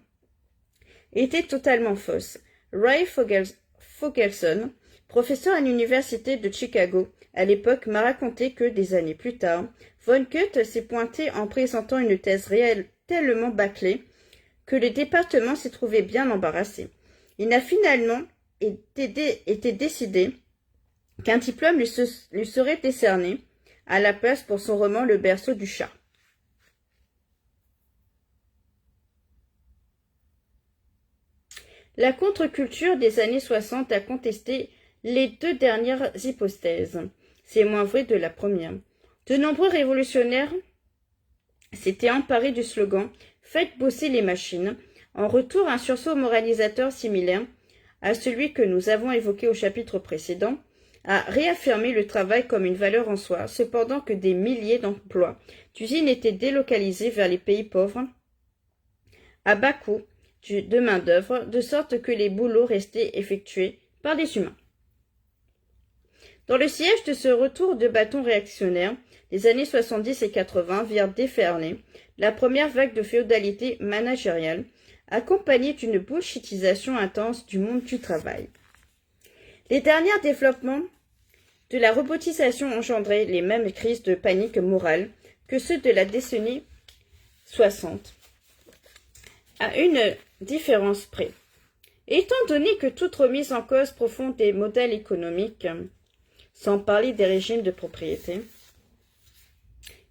était totalement fausse. Ray Fogelson, professeur à l'université de Chicago, à l'époque, m'a raconté que, des années plus tard, Vonnegut s'est pointé en présentant une thèse réelle tellement bâclée que le département s'est trouvé bien embarrassé. Il n'a finalement été décidé qu'un diplôme lui serait décerné à la place pour son roman Le berceau du chat. La contre-culture des années 60 a contesté les deux dernières hypothèses. C'est moins vrai de la première. De nombreux révolutionnaires s'étaient emparés du slogan « Faites bosser les machines ». En retour, un sursaut moralisateur similaire à celui que nous avons évoqué au chapitre précédent a réaffirmé le travail comme une valeur en soi, cependant que des milliers d'emplois d'usines étaient délocalisés vers les pays pauvres à bas coût de main-d'œuvre, de sorte que les boulots restaient effectués par des humains. Dans le siège de ce retour de bâton réactionnaire, les années 70 et 80 virent déferler la première vague de féodalité managériale, accompagnée d'une bullshitisation intense du monde du travail. Les derniers développements de la robotisation engendraient les mêmes crises de panique morale que ceux de la décennie 60, à une différence près. Étant donné que toute remise en cause profonde des modèles économiques, sans parler des régimes de propriété,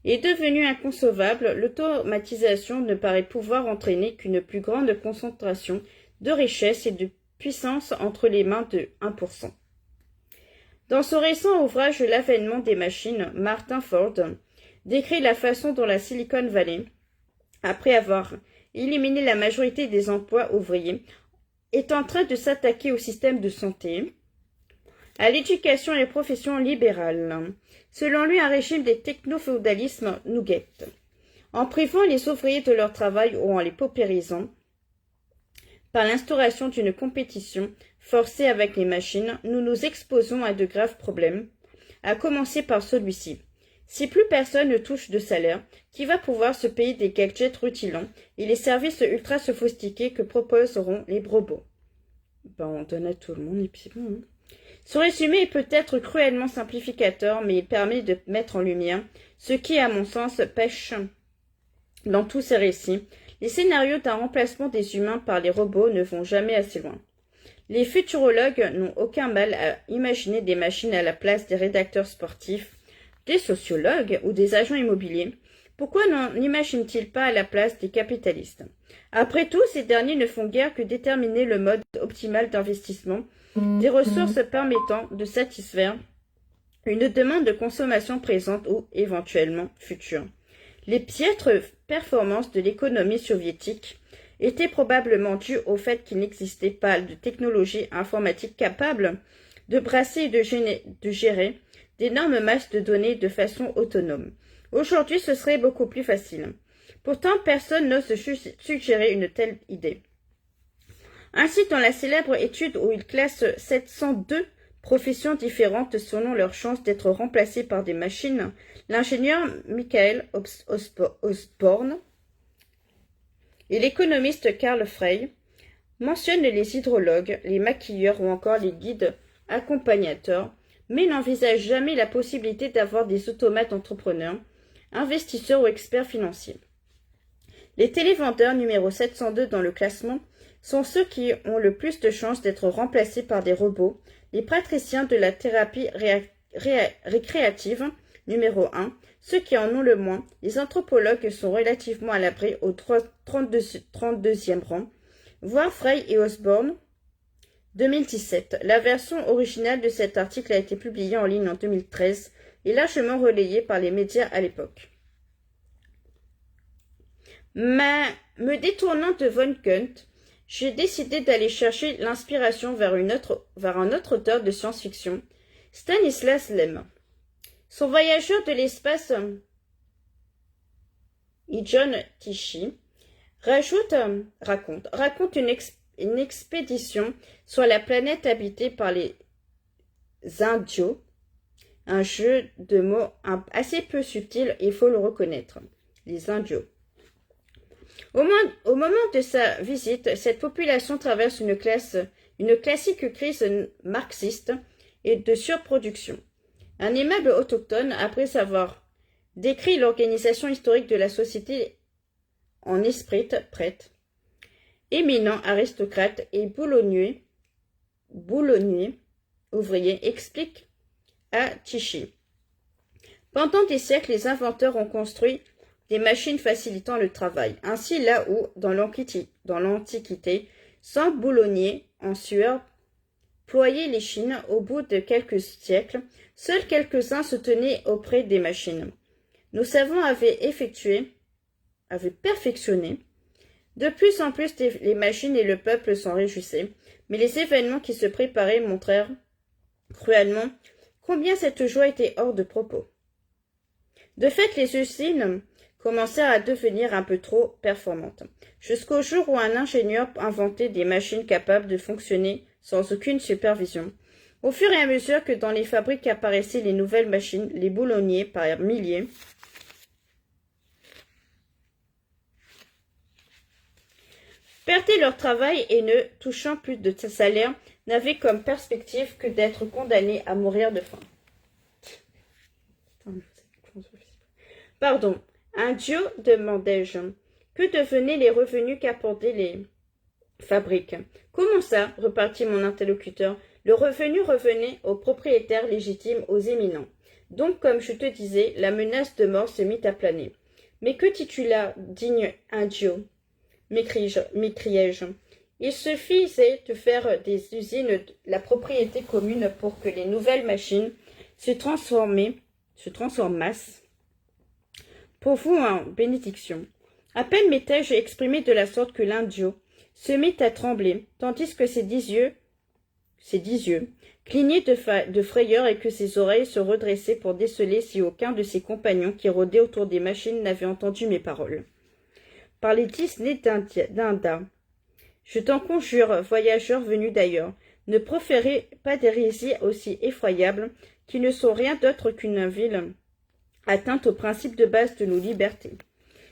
est devenue inconcevable, l'automatisation ne paraît pouvoir entraîner qu'une plus grande concentration de richesse et de puissance entre les mains de 1%. Dans son récent ouvrage L'avènement des machines, Martin Ford décrit la façon dont la Silicon Valley, après avoir éliminé la majorité des emplois ouvriers, est en train de s'attaquer au système de santé, à l'éducation et aux professions libérales. Selon lui, un régime des techno-féodalismes nous guette. En privant les ouvriers de leur travail ou en les paupérisant, par l'instauration d'une compétition forcée avec les machines, nous nous exposons à de graves problèmes, à commencer par celui-ci. Si plus personne ne touche de salaire, qui va pouvoir se payer des gadgets rutilants et les services ultra sophistiqués que proposeront les robots? On donne à tout le monde et puis c'est bon. Ce résumé est peut-être cruellement simplificateur, mais il permet de mettre en lumière ce qui, à mon sens, pêche dans tous ces récits. Les scénarios d'un remplacement des humains par les robots ne vont jamais assez loin. Les futurologues n'ont aucun mal à imaginer des machines à la place des rédacteurs sportifs, des sociologues ou des agents immobiliers. Pourquoi n'en imaginent-ils pas à la place des capitalistes? Après tout, ces derniers ne font guère que déterminer le mode optimal d'investissement des ressources permettant de satisfaire une demande de consommation présente ou éventuellement future. Les piètres performances de l'économie soviétique étaient probablement dues au fait qu'il n'existait pas de technologie informatique capable de brasser et de gérer d'énormes masses de données de façon autonome. Aujourd'hui, ce serait beaucoup plus facile. Pourtant, personne n'ose suggérer une telle idée. Ainsi, dans la célèbre étude où il classe 702 professions différentes selon leur chance d'être remplacées par des machines, l'ingénieur Michael Osborne et l'économiste Carl Frey mentionnent les hydrologues, les maquilleurs ou encore les guides accompagnateurs, mais n'envisagent jamais la possibilité d'avoir des automates entrepreneurs, investisseurs ou experts financiers. Les télévendeurs numéro 702 dans le classement sont ceux qui ont le plus de chances d'être remplacés par des robots, les praticiens de la thérapie récréative numéro 1, ceux qui en ont le moins, les anthropologues sont relativement à l'abri au 32e rang, voire Frey et Osborne, 2017. La version originale de cet article a été publiée en ligne en 2013 et largement relayée par les médias à l'époque. Me détournant de von Kunt, j'ai décidé d'aller chercher l'inspiration vers un autre auteur de science-fiction, Stanislas Lem. Son voyageur de l'espace, John Tichy, raconte une expédition sur la planète habitée par les Indios, un jeu de mots assez peu subtil, il faut le reconnaître, les Indios. Au moment de sa visite, cette population traverse une classique crise marxiste et de surproduction. Un immeuble autochtone, après avoir décrit l'organisation historique de la société en esprit prête, éminent aristocrate et boulonnier ouvrier, explique à Tichy. Pendant des siècles, les inventeurs ont construit des machines facilitant le travail. Ainsi, là où, dans l'Antiquité, sans boulonniers, en sueur, ployaient l'échine. Au bout de quelques siècles, seuls quelques-uns se tenaient auprès des machines. Nos savants avaient perfectionné de plus en plus les machines et le peuple s'en réjouissait, mais les événements qui se préparaient montrèrent cruellement combien cette joie était hors de propos. De fait, les usines commencèrent à devenir un peu trop performantes, jusqu'au jour où un ingénieur inventait des machines capables de fonctionner sans aucune supervision. Au fur et à mesure que dans les fabriques apparaissaient les nouvelles machines, les boulonniers, par milliers, perdaient leur travail et ne touchant plus de salaire, n'avaient comme perspective que d'être condamnés à mourir de faim. Pardon, un Dieu, demandai-je. Que devenaient les revenus qu'apportaient les fabriques? Comment ça, repartit mon interlocuteur, le revenu revenait aux propriétaires légitimes, aux éminents. Donc, comme je te disais, la menace de mort se mit à planer. Mais que dis-tu là, digne idiot? M'écriai-je. Il suffisait de faire des usines la propriété commune pour que les nouvelles machines se transformassent pour vous en bénédiction. À peine m'étais-je exprimé de la sorte que l'indio se mit à trembler, tandis que ses dix yeux clignaient de frayeur et que ses oreilles se redressaient pour déceler si aucun de ses compagnons qui rôdaient autour des machines n'avait entendu mes paroles. Par les Disney d'Inda, je t'en conjure, voyageurs venus d'ailleurs, ne proférez pas d'hérésies aussi effroyables qui ne sont rien d'autre qu'une ville atteinte au principe de base de nos libertés.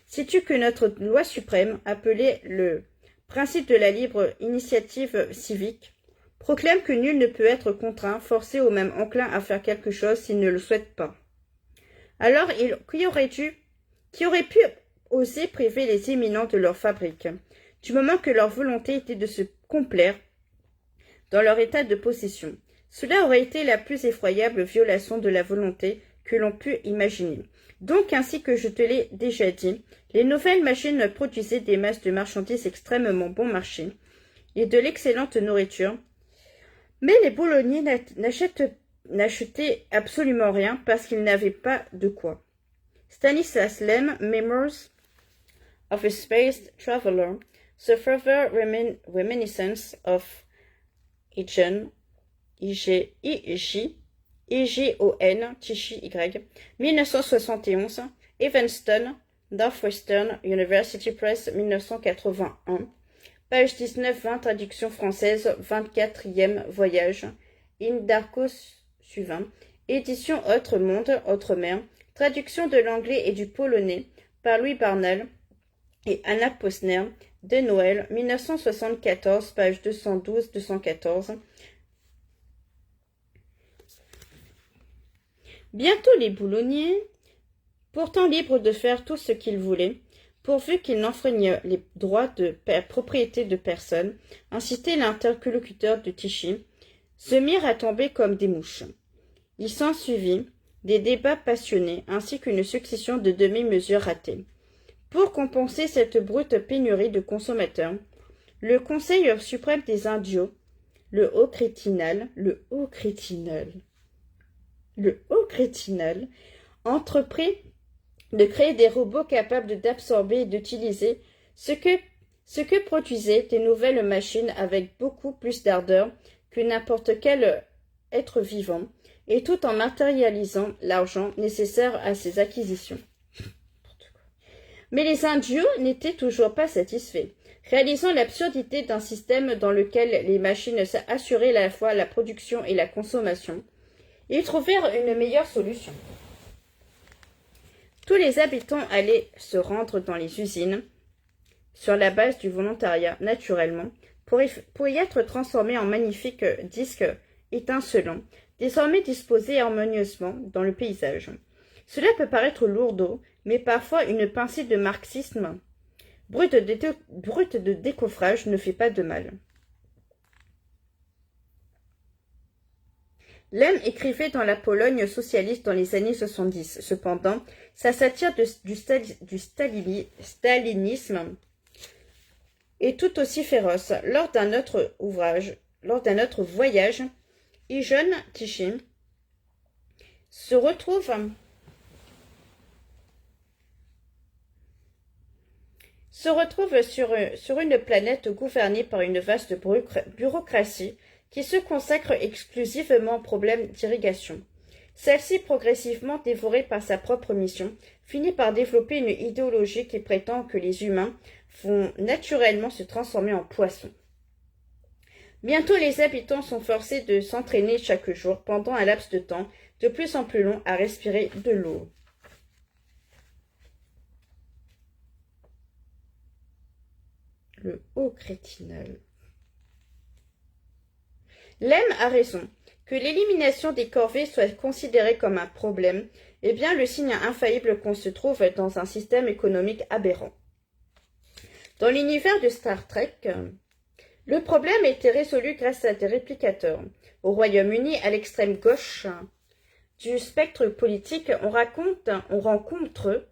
Sais-tu que notre loi suprême, appelée le principe de la libre initiative civique, proclame que nul ne peut être contraint, forcé ou même enclin à faire quelque chose s'il ne le souhaite pas. Alors, qui aurait pu oser priver les éminents de leur fabrique, du moment que leur volonté était de se complaire dans leur état de possession? Cela aurait été la plus effroyable violation de la volonté que l'on put imaginer. Donc, ainsi que je te l'ai déjà dit, les nouvelles machines produisaient des masses de marchandises extrêmement bon marché et de l'excellente nourriture, mais les boulonniers n'achetaient absolument rien parce qu'ils n'avaient pas de quoi. Stanislas Lem, Memoirs of a Space Traveler, The Further Reminiscence of Ijon, I-G-O-N, Tichy, Y, 1971, Evanston, Northwestern University Press, 1981, page 19-20, traduction française, 24e voyage, Indarkos suivant, édition Autre Monde, Autre Mer, traduction de l'anglais et du polonais, par Louis Barnal et Anna Posner, de Noël, 1974, page 212-214. Bientôt les boulonniers, pourtant libres de faire tout ce qu'ils voulaient, pourvu qu'ils n'enfreignent les droits de propriété de personne, incitaient l'interlocuteur de Tichy, se mirent à tomber comme des mouches. Il s'ensuivit des débats passionnés ainsi qu'une succession de demi-mesures ratées. Pour compenser cette brute pénurie de consommateurs, le Conseil suprême des Indios, le haut crétinal, entreprit de créer des robots capables d'absorber et d'utiliser ce que produisaient des nouvelles machines avec beaucoup plus d'ardeur que n'importe quel être vivant, et tout en matérialisant l'argent nécessaire à ces acquisitions. Mais les Indios n'étaient toujours pas satisfaits. Réalisant l'absurdité d'un système dans lequel les machines assuraient à la fois la production et la consommation, ils trouvèrent une meilleure solution. Tous les habitants allaient se rendre dans les usines, sur la base du volontariat, naturellement, pour y être transformés en magnifiques disques étincelants, désormais disposés harmonieusement dans le paysage. Cela peut paraître lourdeau, mais parfois une pincée de marxisme brute de décoffrage ne fait pas de mal. Lem écrivait dans la Pologne socialiste dans les années 70. Cependant, sa satire du stalinisme est tout aussi féroce. Lors d'un autre voyage, Ijon Tishi se retrouve sur une planète gouvernée par une vaste bureaucratie qui se consacre exclusivement aux problèmes d'irrigation. Celle-ci, progressivement dévorée par sa propre mission, finit par développer une idéologie qui prétend que les humains vont naturellement se transformer en poissons. Bientôt, les habitants sont forcés de s'entraîner chaque jour pendant un laps de temps de plus en plus long à respirer de l'eau. Le haut crétinal. Lem a raison. Que l'élimination des corvées soit considérée comme un problème est bien le signe infaillible qu'on se trouve dans un système économique aberrant. Dans l'univers de Star Trek, le problème était résolu grâce à des réplicateurs. Au Royaume-Uni, à l'extrême gauche du spectre politique, on rencontre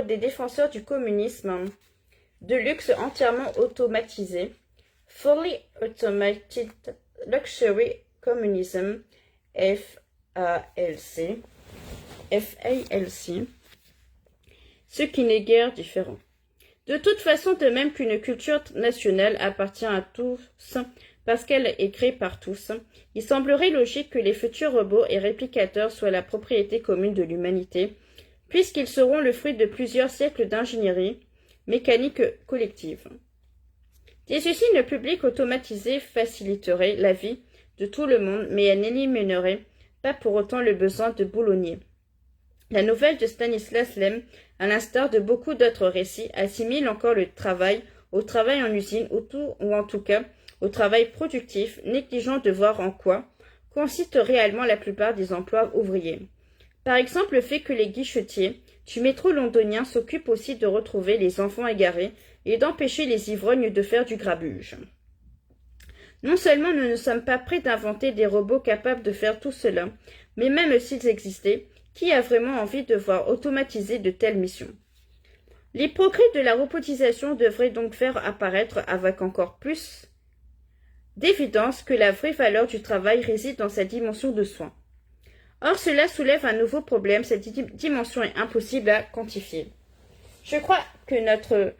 des défenseurs du communisme de luxe entièrement automatisé, Fully Automated Luxury Communism, FALC, ce qui n'est guère différent. De toute façon, de même qu'une culture nationale appartient à tous parce qu'elle est créée par tous, il semblerait logique que les futurs robots et réplicateurs soient la propriété commune de l'humanité, puisqu'ils seront le fruit de plusieurs siècles d'ingénierie mécanique collective. Des usines publiques automatisées faciliteraient la vie de tout le monde, mais elles n'élimineraient pas pour autant le besoin de boulonniers. La nouvelle de Stanislas Lem, à l'instar de beaucoup d'autres récits, assimile encore le travail au travail en usine ou en tout cas au travail productif, négligeant de voir en quoi consiste réellement la plupart des emplois ouvriers. Par exemple, le fait que les guichetiers du métro londonien s'occupent aussi de retrouver les enfants égarés et d'empêcher les ivrognes de faire du grabuge. Non seulement nous ne sommes pas prêts d'inventer des robots capables de faire tout cela, mais même s'ils existaient, qui a vraiment envie de voir automatiser de telles missions? Les progrès de la robotisation devraient donc faire apparaître avec encore plus d'évidence que la vraie valeur du travail réside dans sa dimension de soin. Or, cela soulève un nouveau problème, cette dimension est impossible à quantifier. Je crois que notre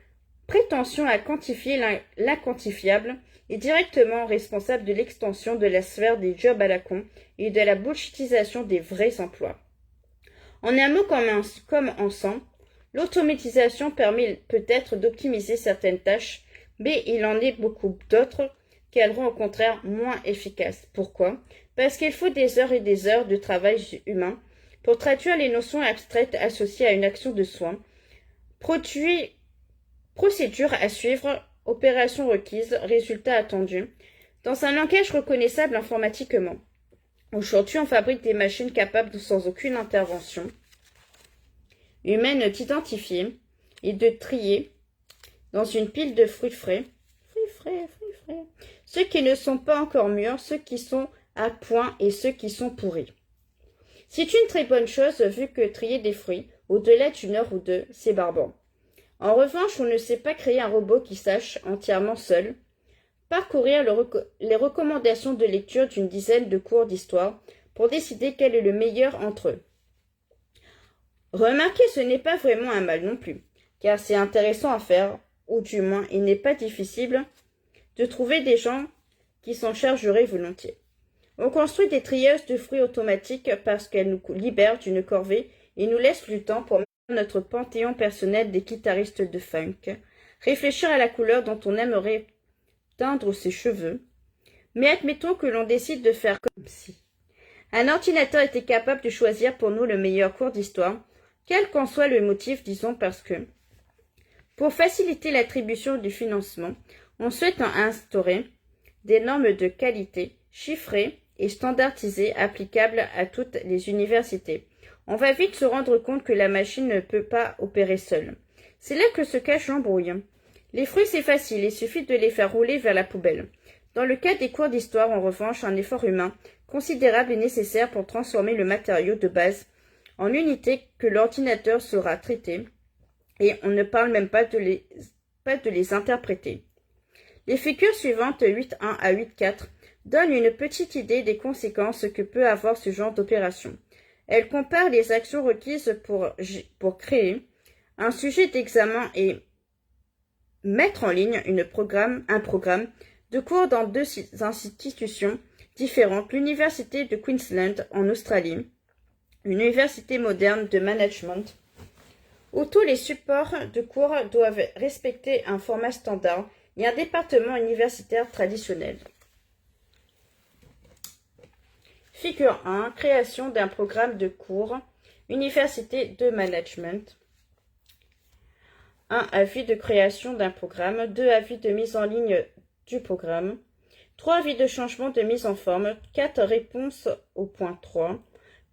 prétention à quantifier l'inquantifiable est directement responsable de l'extension de la sphère des jobs à la con et de la bullshitisation des vrais emplois. En un mot comme en cent, l'automatisation permet peut-être d'optimiser certaines tâches, mais il en est beaucoup d'autres qu'elles rend au contraire moins efficaces. Pourquoi? Parce qu'il faut des heures et des heures de travail humain pour traduire les notions abstraites associées à une action de soin, procédure à suivre, opération requise, résultat attendu, dans un langage reconnaissable informatiquement. Aujourd'hui, on fabrique des machines capables, sans aucune intervention humaine, d'identifier et de trier dans une pile de fruits frais, ceux qui ne sont pas encore mûrs, ceux qui sont à point et ceux qui sont pourris. C'est une très bonne chose vu que trier des fruits, au-delà d'une heure ou deux, c'est barbant. En revanche, on ne sait pas créer un robot qui sache, entièrement seul, parcourir les recommandations de lecture d'une dizaine de cours d'histoire pour décider quel est le meilleur entre eux. Remarquez, ce n'est pas vraiment un mal non plus, car c'est intéressant à faire, ou du moins il n'est pas difficile de trouver des gens qui s'en chargeraient volontiers. On construit des trieuses de fruits automatiques parce qu'elles nous libèrent d'une corvée et nous laissent du temps pour notre panthéon personnel des guitaristes de funk, réfléchir à la couleur dont on aimerait teindre ses cheveux, mais admettons que l'on décide de faire comme si un ordinateur était capable de choisir pour nous le meilleur cours d'histoire, quel qu'en soit le motif, disons parce que, pour faciliter l'attribution du financement, on souhaite instaurer des normes de qualité chiffrées et standardisées applicables à toutes les universités. On va vite se rendre compte que la machine ne peut pas opérer seule. C'est là que se cache l'embrouille. Les fruits, c'est facile, il suffit de les faire rouler vers la poubelle. Dans le cas des cours d'histoire, en revanche, un effort humain considérable est nécessaire pour transformer le matériau de base en unités que l'ordinateur saura traiter, et on ne parle même pas de les pas de les interpréter. Les figures suivantes 8.1 à 8.4 donnent une petite idée des conséquences que peut avoir ce genre d'opération. Elles comparent les actions requises pour créer un sujet d'examen et mettre en ligne un programme de cours dans deux institutions différentes, l'Université de Queensland en Australie, l'Université moderne de management, où tous les supports de cours doivent respecter un format standard et un département universitaire traditionnel. Figure 1. Création d'un programme de cours, Université de management. 1. Avis de création d'un programme. 2. Avis de mise en ligne du programme. 3. Avis de changement de mise en forme. 4. Réponse au point 3.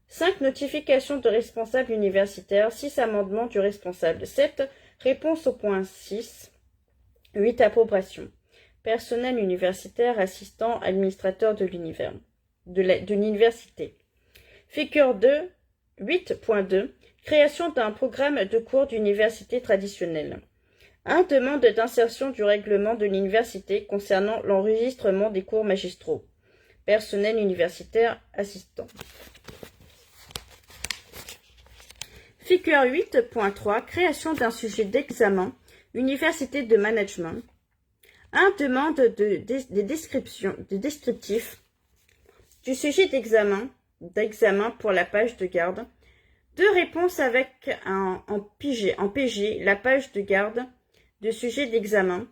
5. Notification de responsable universitaire. 6. Amendement du responsable. 7. Réponse au point 6. 8. Approbation. Personnel universitaire, assistant, administrateur de l'université. Figure 2, 8.2. Création d'un programme de cours d'université traditionnelle. 1. Demande d'insertion du règlement de l'université concernant l'enregistrement des cours magistraux. Personnel universitaire, assistant. Figure 8.3. Création d'un sujet d'examen. Université de management. 1. Demande des descriptifs du sujet d'examen pour la page de garde. 2. Réponses avec en PG, la page de garde de sujet d'examen.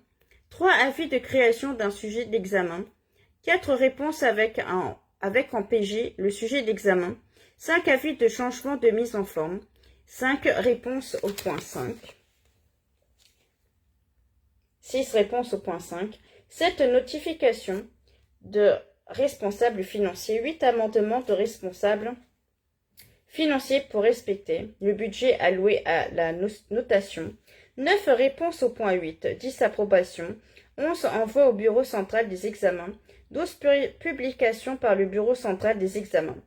3. Avis de création d'un sujet d'examen. 4. Réponses avec en PG, le sujet d'examen. 5. Avis de changement de mise en forme. 5. Réponses au point 5. 6. Réponse au point 5. 7. Notification de responsable financier. 8. Amendement de responsable financier pour respecter le budget alloué à la notation. 9. Réponse au point 8. 10. Approbation. 11. Envoi au bureau central des examens. 12. Publication par le bureau central des examens.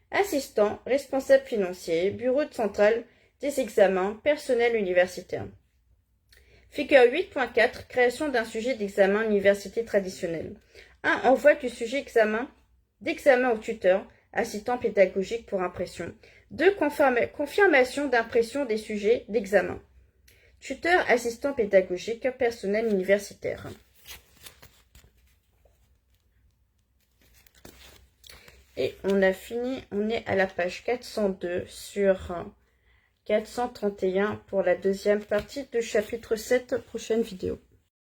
Assistant, responsable financier, bureau central des examens, personnel universitaire. Figure 8.4. Création d'un sujet d'examen université traditionnelle. 1. Envoi du sujet d'examen au tuteur, assistant pédagogique pour impression. 2. Confirmation d'impression des sujets d'examen. Tuteur, assistant pédagogique, personnel universitaire. Et on a fini, on est à la page 402 sur 431 pour la deuxième partie de chapitre 7, prochaine vidéo.